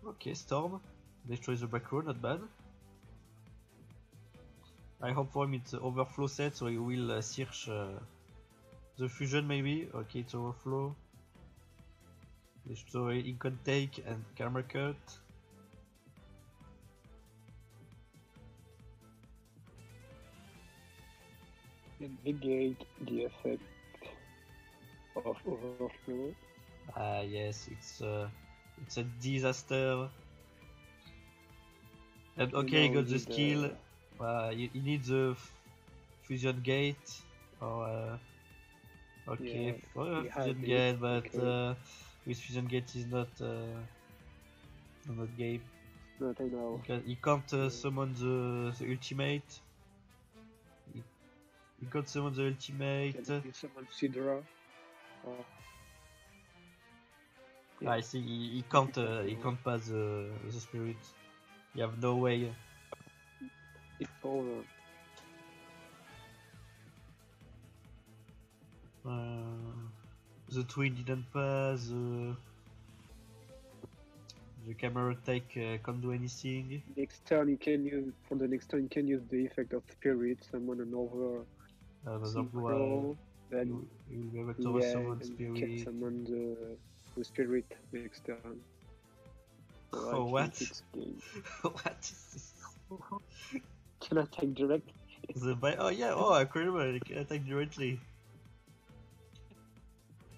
Okay, Storm. Destroys the back row, not bad. I hope for him it's overflow set, so he will search the fusion maybe. Okay, it's overflow. Destroy Icon Take and Camera Cut. And negate the effect of overflow. Ah yes, it's a disaster. And okay, now got the need, skill. You need the fusion gate. Or okay, Yeah, for a we have fusion it, gate, but okay. with fusion gate is not game. Not now. He can't summon the ultimate. He can't summon the ultimate. Can you summon Sidra? I see. He can't pass the spirit. You have no way. It's over. The twin didn't pass. The camera take can't do anything. Next turn you can use you can use the effect of spirit, summon another Another blue eye. synchro, then You will be able to summon and you can spirit. summon the spirit next turn. So I Oh, think what? it's game. What is this? Can I take direct? Oh yeah, oh incredible, you can attack directly.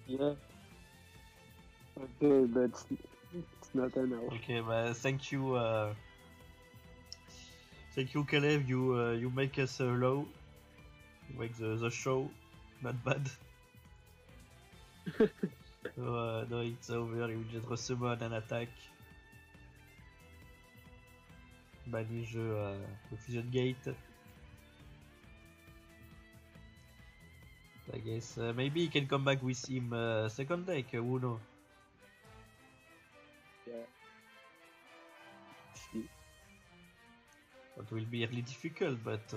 Yeah. Okay, but it's not enough. Okay, but thank you, Kalev, you make us low. You make the show not bad. So no, it's over, you just resummon and attack. Banish the fusion gate. I guess maybe he can come back with him second deck, who knows? Yeah. See. It will be really difficult, but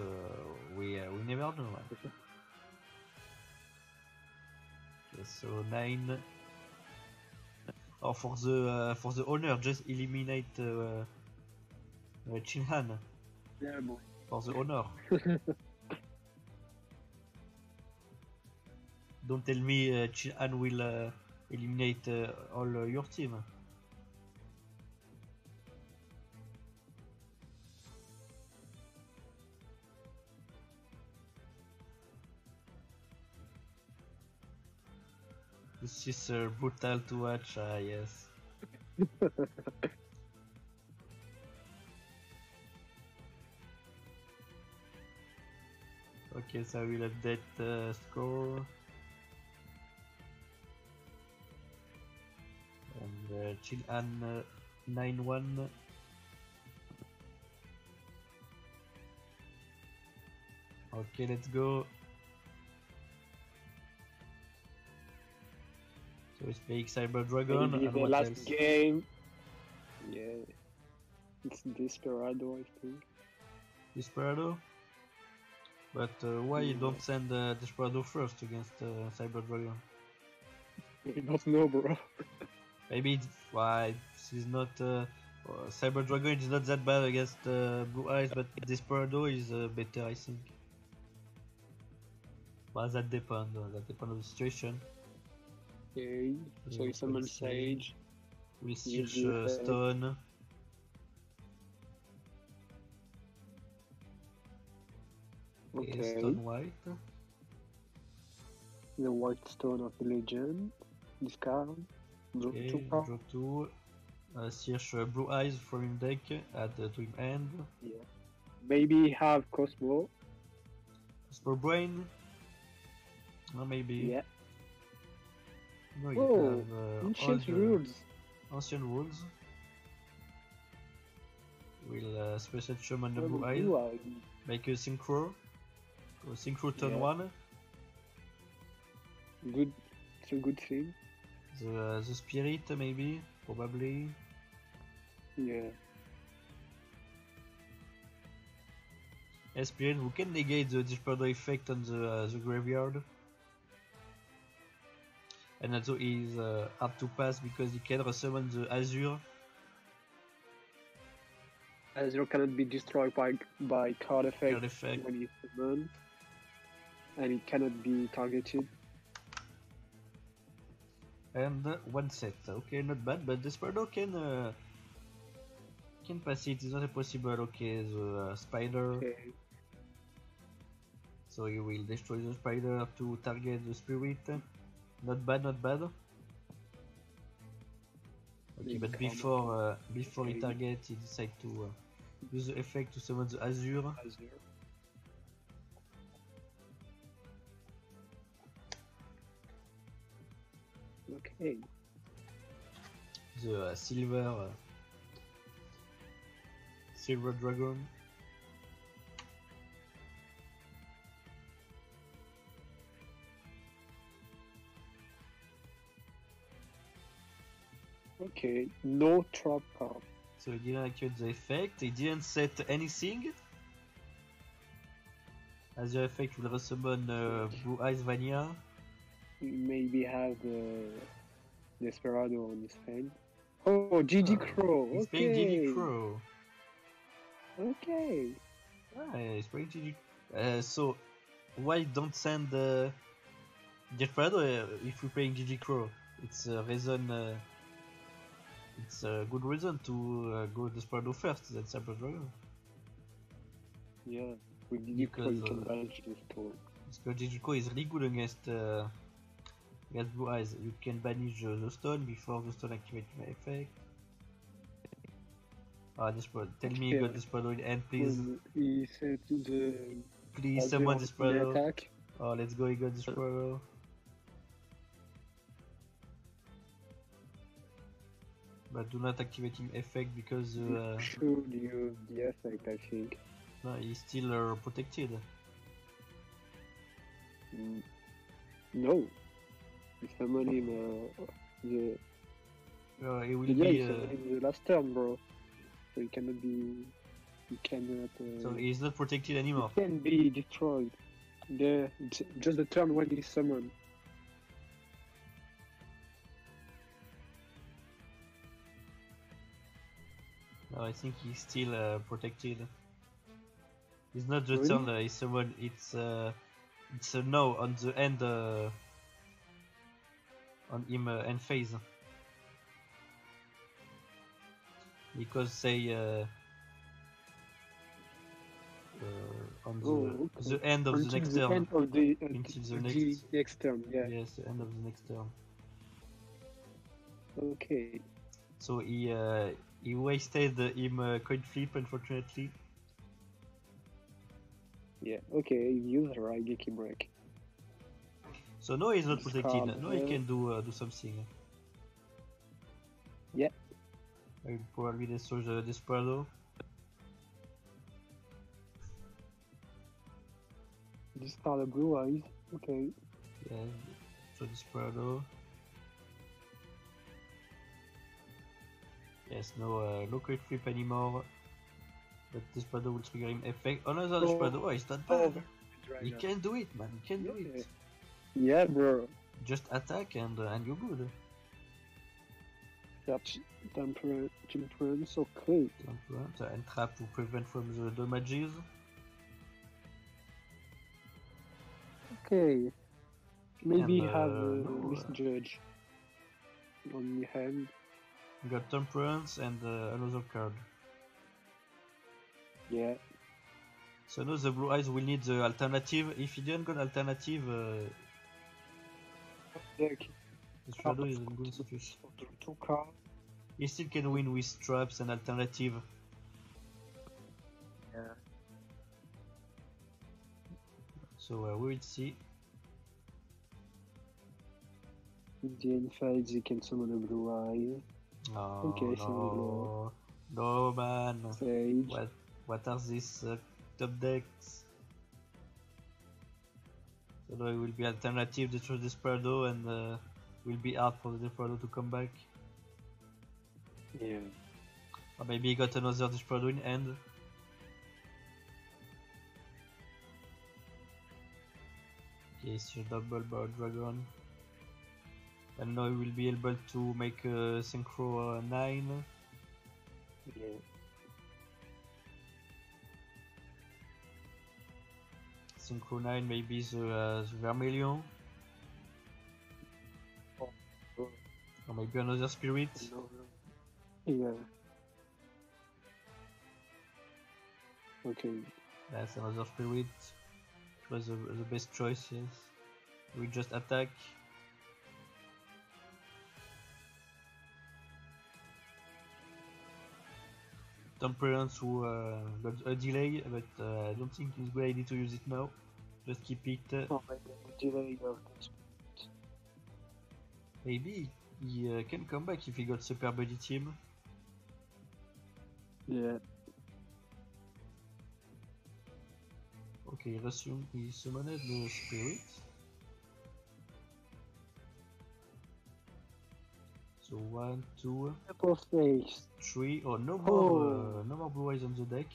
we never know. Okay, so 9. Oh, for the honor, just eliminate Chinhan Yeah, boy. for the honor. Don't tell me Chinhan will eliminate all your team. This is brutal to watch, yes. Okay, so I will update score. And Chilhan 9-1. Okay, let's go. So it's playing Cyber Dragon Maybe and the what last else? game. Yeah. It's Desperado, I think. Desperado? But why you don't send Desperado first against Cyber Dragon? I don't know, bro. Maybe it's why this is not Cyber Dragon is not that bad against Blue Eyes, but Desperado is better, I think. But that depends. That depends on the situation. Okay, so you summon Sage. We You search do, Stone. Okay. Stone White. The White Stone of the Legend. Discard. Draw Okay, 2 power. draw 2. Search Blue Eyes from him deck at to him end. Yeah. Maybe have Cosmo. Spore Brain. No, maybe. Yeah. No, you Oh, have ancient all the rules. ancient rules. We'll special summon the Oh, Blue Eyes. Blue Eye. Make a synchro. Go synchro turn Yeah. 1. Good. It's a good thing. The spirit maybe, probably. Yeah. A spirit who can negate the Desperado effect on the graveyard. And also is hard to pass because he can resummon the Azure. Azure cannot be destroyed by card effect, Card effect. when it's summoned. And it cannot be targeted. And one set. Okay, not bad, but Desperado can pass it. It's not impossible. Okay, the spider. Okay. So you will destroy the spider to target the spirit. Not bad, not bad. Okay, but before he targets, he decides to use the effect to summon the Azure. Okay. The silver dragon. Okay, no trap card. So he didn't activate the effect, he didn't set anything. As your effect will resummon Blue Eyes Vania. Maybe have Desperado on his hand. Oh, GG Crow. He's Okay. playing GG Crow. Okay. Ah, he's playing GG. So why don't send Desperado if we're playing GG Crow? It's a reason. It's a good reason to go Desperado first. That's Cyber Dragon. Yeah. With GG Crow, you can Because, manage this turn. Because GG Crow is really good against Blue Eyes. You can banish the stone before the stone activates my effect. Desperado. Tell me you got Desperado in hand, please. When he said to the Please, someone Desperado. attack. Oh, let's go, he got Desperado. But do not activate him effect because Should use the effect, I think. no, he's still protected. No. You summon him He will you be. summon him the last turn, bro. So he cannot be. He cannot. So he's not protected He anymore. can be destroyed. Just the turn when he summoned. No, I think he's still protected. It's not the Really? turn he's summoned. It's a no on the end. On him end phase. Because say on the end of the next turn. End of the, Until the the next turn, yeah. Yes, the end of the next turn. Okay. So he wasted him coin flip, unfortunately. Yeah, okay, use Raigeki break. So no, he's not This protected. card, No, he can do something. Yeah. I will probably destroy the Desperado. Discard the blue eyes. Okay. Yeah, so Desperado. Yes, no coin flip anymore. But Desperado will trigger him effect. Another Desperado. Oh, it's not bad. You can do it, man. You can do it. Yeah, bro. Just attack and you're good. That's temperance, okay. And trap to prevent from the damages. Okay. Maybe And, have no, Misjudge on your hand. You got Temperance and another card. Yeah. So now the Blue Eyes will need the alternative. If you didn't got alternative, Deck. the Shadow is in good situation. Two cards. He still can win with traps and alternative. Yeah. So we will see. In the end phase, you can summon a blue eye. Oh, Okay, no. No, man. Sage. What are these top decks? So now it will be alternative to Desperado and will be hard for the Desperado to come back. Yeah. Or maybe he got another Desperado in hand. Okay, it's a double Barrel Dragon. And now he will be able to make a Synchro 9. Yeah. Synchro 9 maybe the Vermilion. Or maybe another spirit. Yeah. Okay. That's another spirit. It was the best choice, yes. We just attack. Temperance who got a delay, but I don't think it's a good idea to use it now. Just keep it. Oh, maybe delay of this. Maybe he can come back if he got super buddy team. Yeah. Okay, he summoned the spirit. So 1, 2, Cup of Ace. 3. Oh, no more blue eyes on the deck.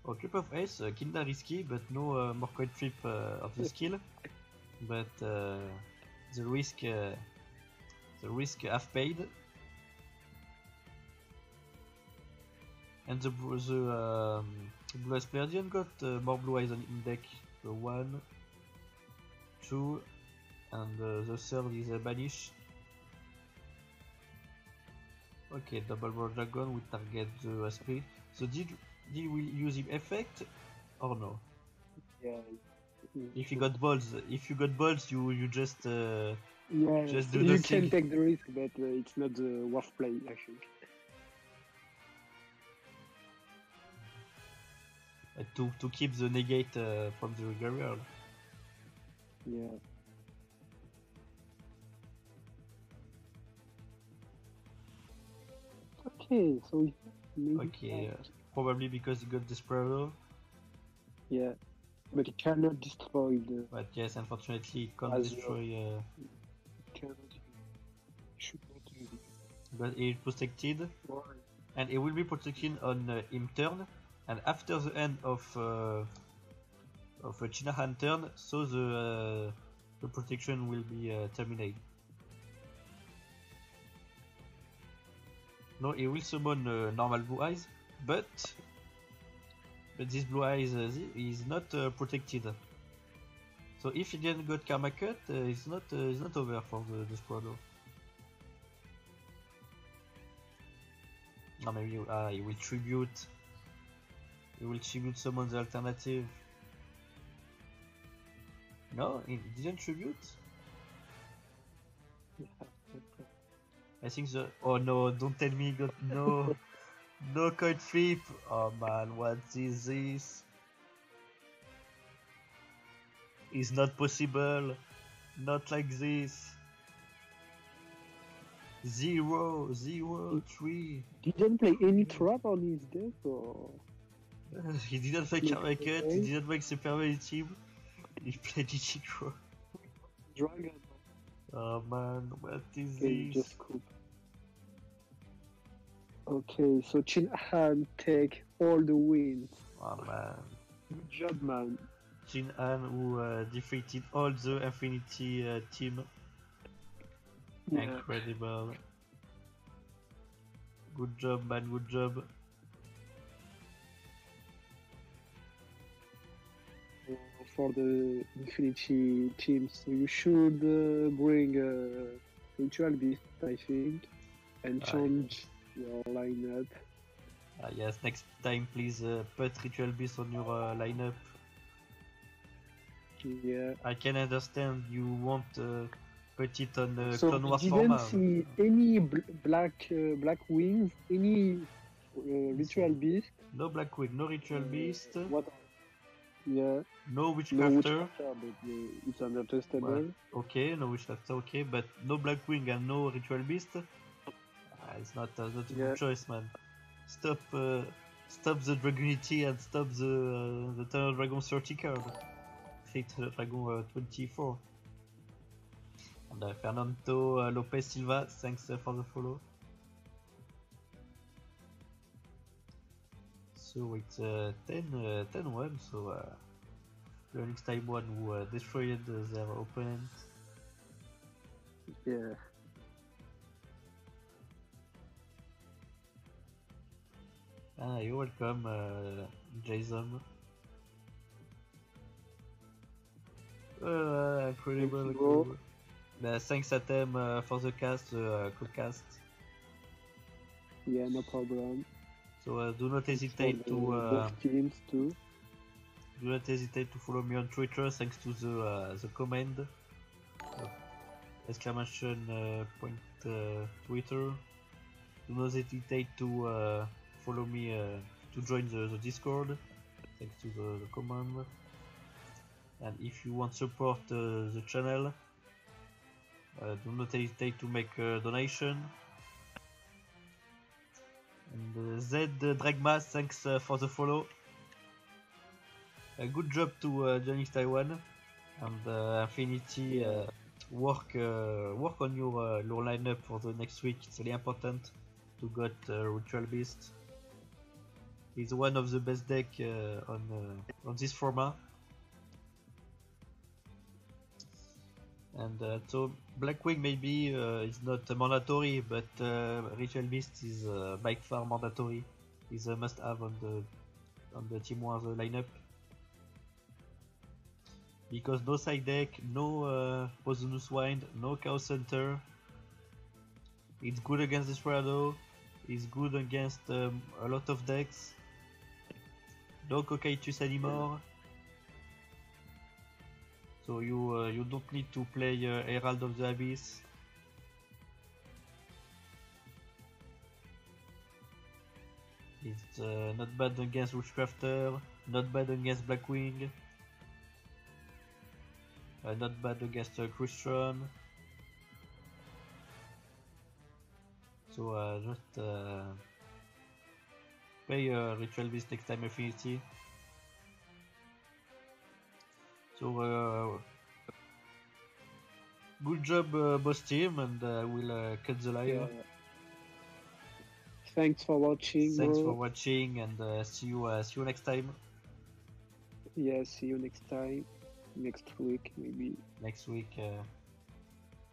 Oh, Cup of Ace, kinda risky, but no more coin flip of the skill. But the risk half paid. And the Blue Eyes player didn't got more blue eyes on in deck. So 1, 2, and the third is Banish. Okay, double War Dragon will target the spirit. So did we use him effect or no? Yeah. If you got balls, you just Yeah, just do you nothing. can take the risk, but it's not worth play, I think. To keep the negate from the graveyard. Yeah. Okay, so maybe Okay, probably because he got Desperado. yeah, but it cannot destroy the. But yes, unfortunately, he can't As destroy. Cannot. Should not use it. But he is protected, Why? and he will be protected on him turn, and after the end of a Chinahan turn, so the protection will be terminated. No, he will summon normal blue eyes, but this blue eyes is not protected. So if he didn't got Karma Cut, it's not over for the Desperado. Or maybe he will tribute. He will tribute summon the alternative. No, he didn't tribute. I think the. Oh no! Don't tell me he got no, no coin flip. Oh man, what is this? It's not possible. Not like this. 0, 0, 3. Didn't play any trap on his deck, or He didn't play Karma Cut. He didn't make Super Mario team. He played Ichiro. Dragon. Oh man, what is Okay, this? just cool. Okay, so Chin-Han take all the wins. Oh man. Good job, man. Jin-Han who defeated all the Infinity team. Yeah. Incredible. Good job, man, good job. For the Infinity team, so you should bring Ritual Beast, I think, and change your lineup. Yes, next time please put Ritual Beast on your lineup. Yeah. I can understand you want put it on So Clone we Wars didn't format. see any black wings, any Ritual Beast. No Black Wing, no Ritual Beast, What? Yeah. no No Witchcrafter. Witchcrafter, but it's understandable. Okay, no Witchcrafter, okay, but no Black Wing and no Ritual Beast. It's not a Yeah. good choice, man. Stop the Dragonity and stop the Eternal Dragon 30 card. Eternal Dragon 24. And Fernando Lopez Silva, thanks for the follow. So it's 10-1, so the next time one who destroyed their opponent. Yeah. You're welcome, Jason. Incredible, Thank you. incredible. Thanks Atem for the cast, cast. Yeah, no problem. So do not Thanks hesitate for to both teams too. do not hesitate to follow me on Twitter. Thanks to the command exclamation point Twitter. Do not hesitate to follow me to join the Discord. Thanks to the command. And if you want support the channel, do not hesitate to make a donation. And Z Dragmas, thanks for the follow. Good job to Johnny Taiwan and Infinity. Work on your lineup for the next week. It's really important to get Ritual Beast. He's one of the best deck on this format. And so Blackwing maybe is not mandatory, but Ritual Beast is by far mandatory. Is a must-have on the Team Wars lineup. Because no side deck, no Poisonous Wind, no Chaos Center. It's good against Desperado. It's good against a lot of decks. No Cocytus anymore. So you don't need to play Herald of the Abyss. It's not bad against Witchcrafter, not bad against Blackwing, not bad against Christian. So just play Ritual Beast next time, Affinity. So good job, boss team, and we'll cut the live. Yeah. Thanks for watching. Thanks bro. for watching, and see you next time. Yeah, see you next time. Next week, maybe. Next week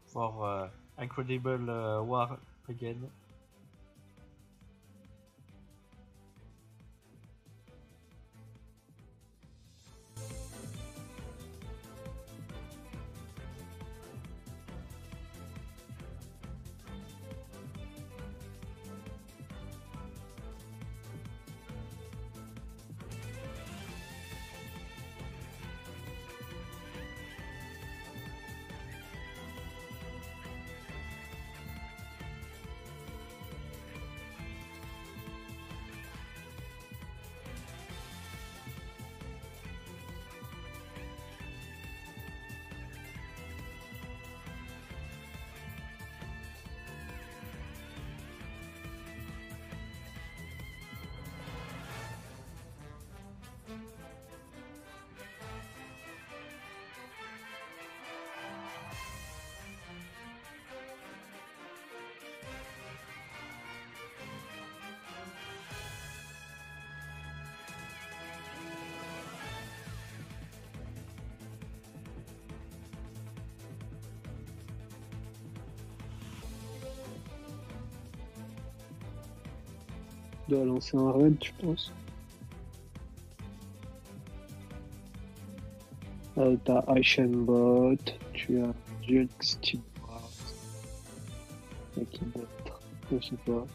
for incredible war again. Tu dois lancer un raid, je pense. T'as Aishenbot, tu as Julx, tu as qui d'autre? Je sais pas.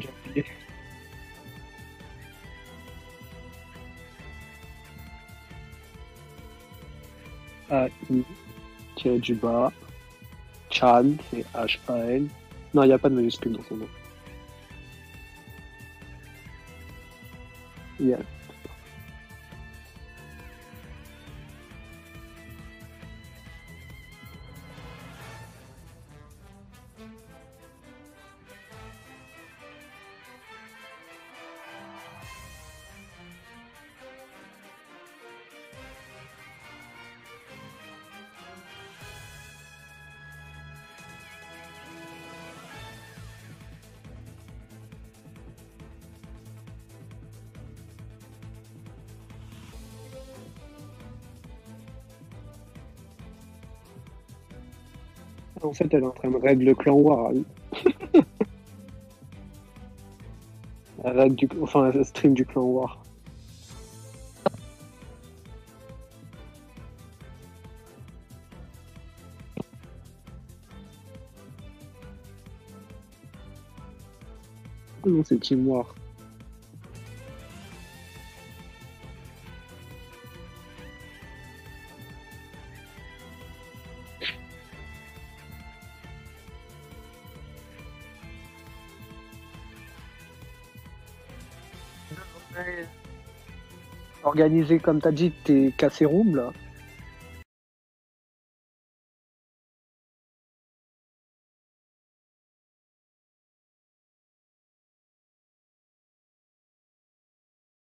J'ai oublié. AI, tiré du bas, Chan, c'est H-A-N. Non, il n'y a pas de majuscule dans son nom. Yeah. En fait, elle est en train de raid le clan War. Elle. Elle stream du clan War. Non, c'est Team War. Organisé comme t'as dit, t'es cassé room là.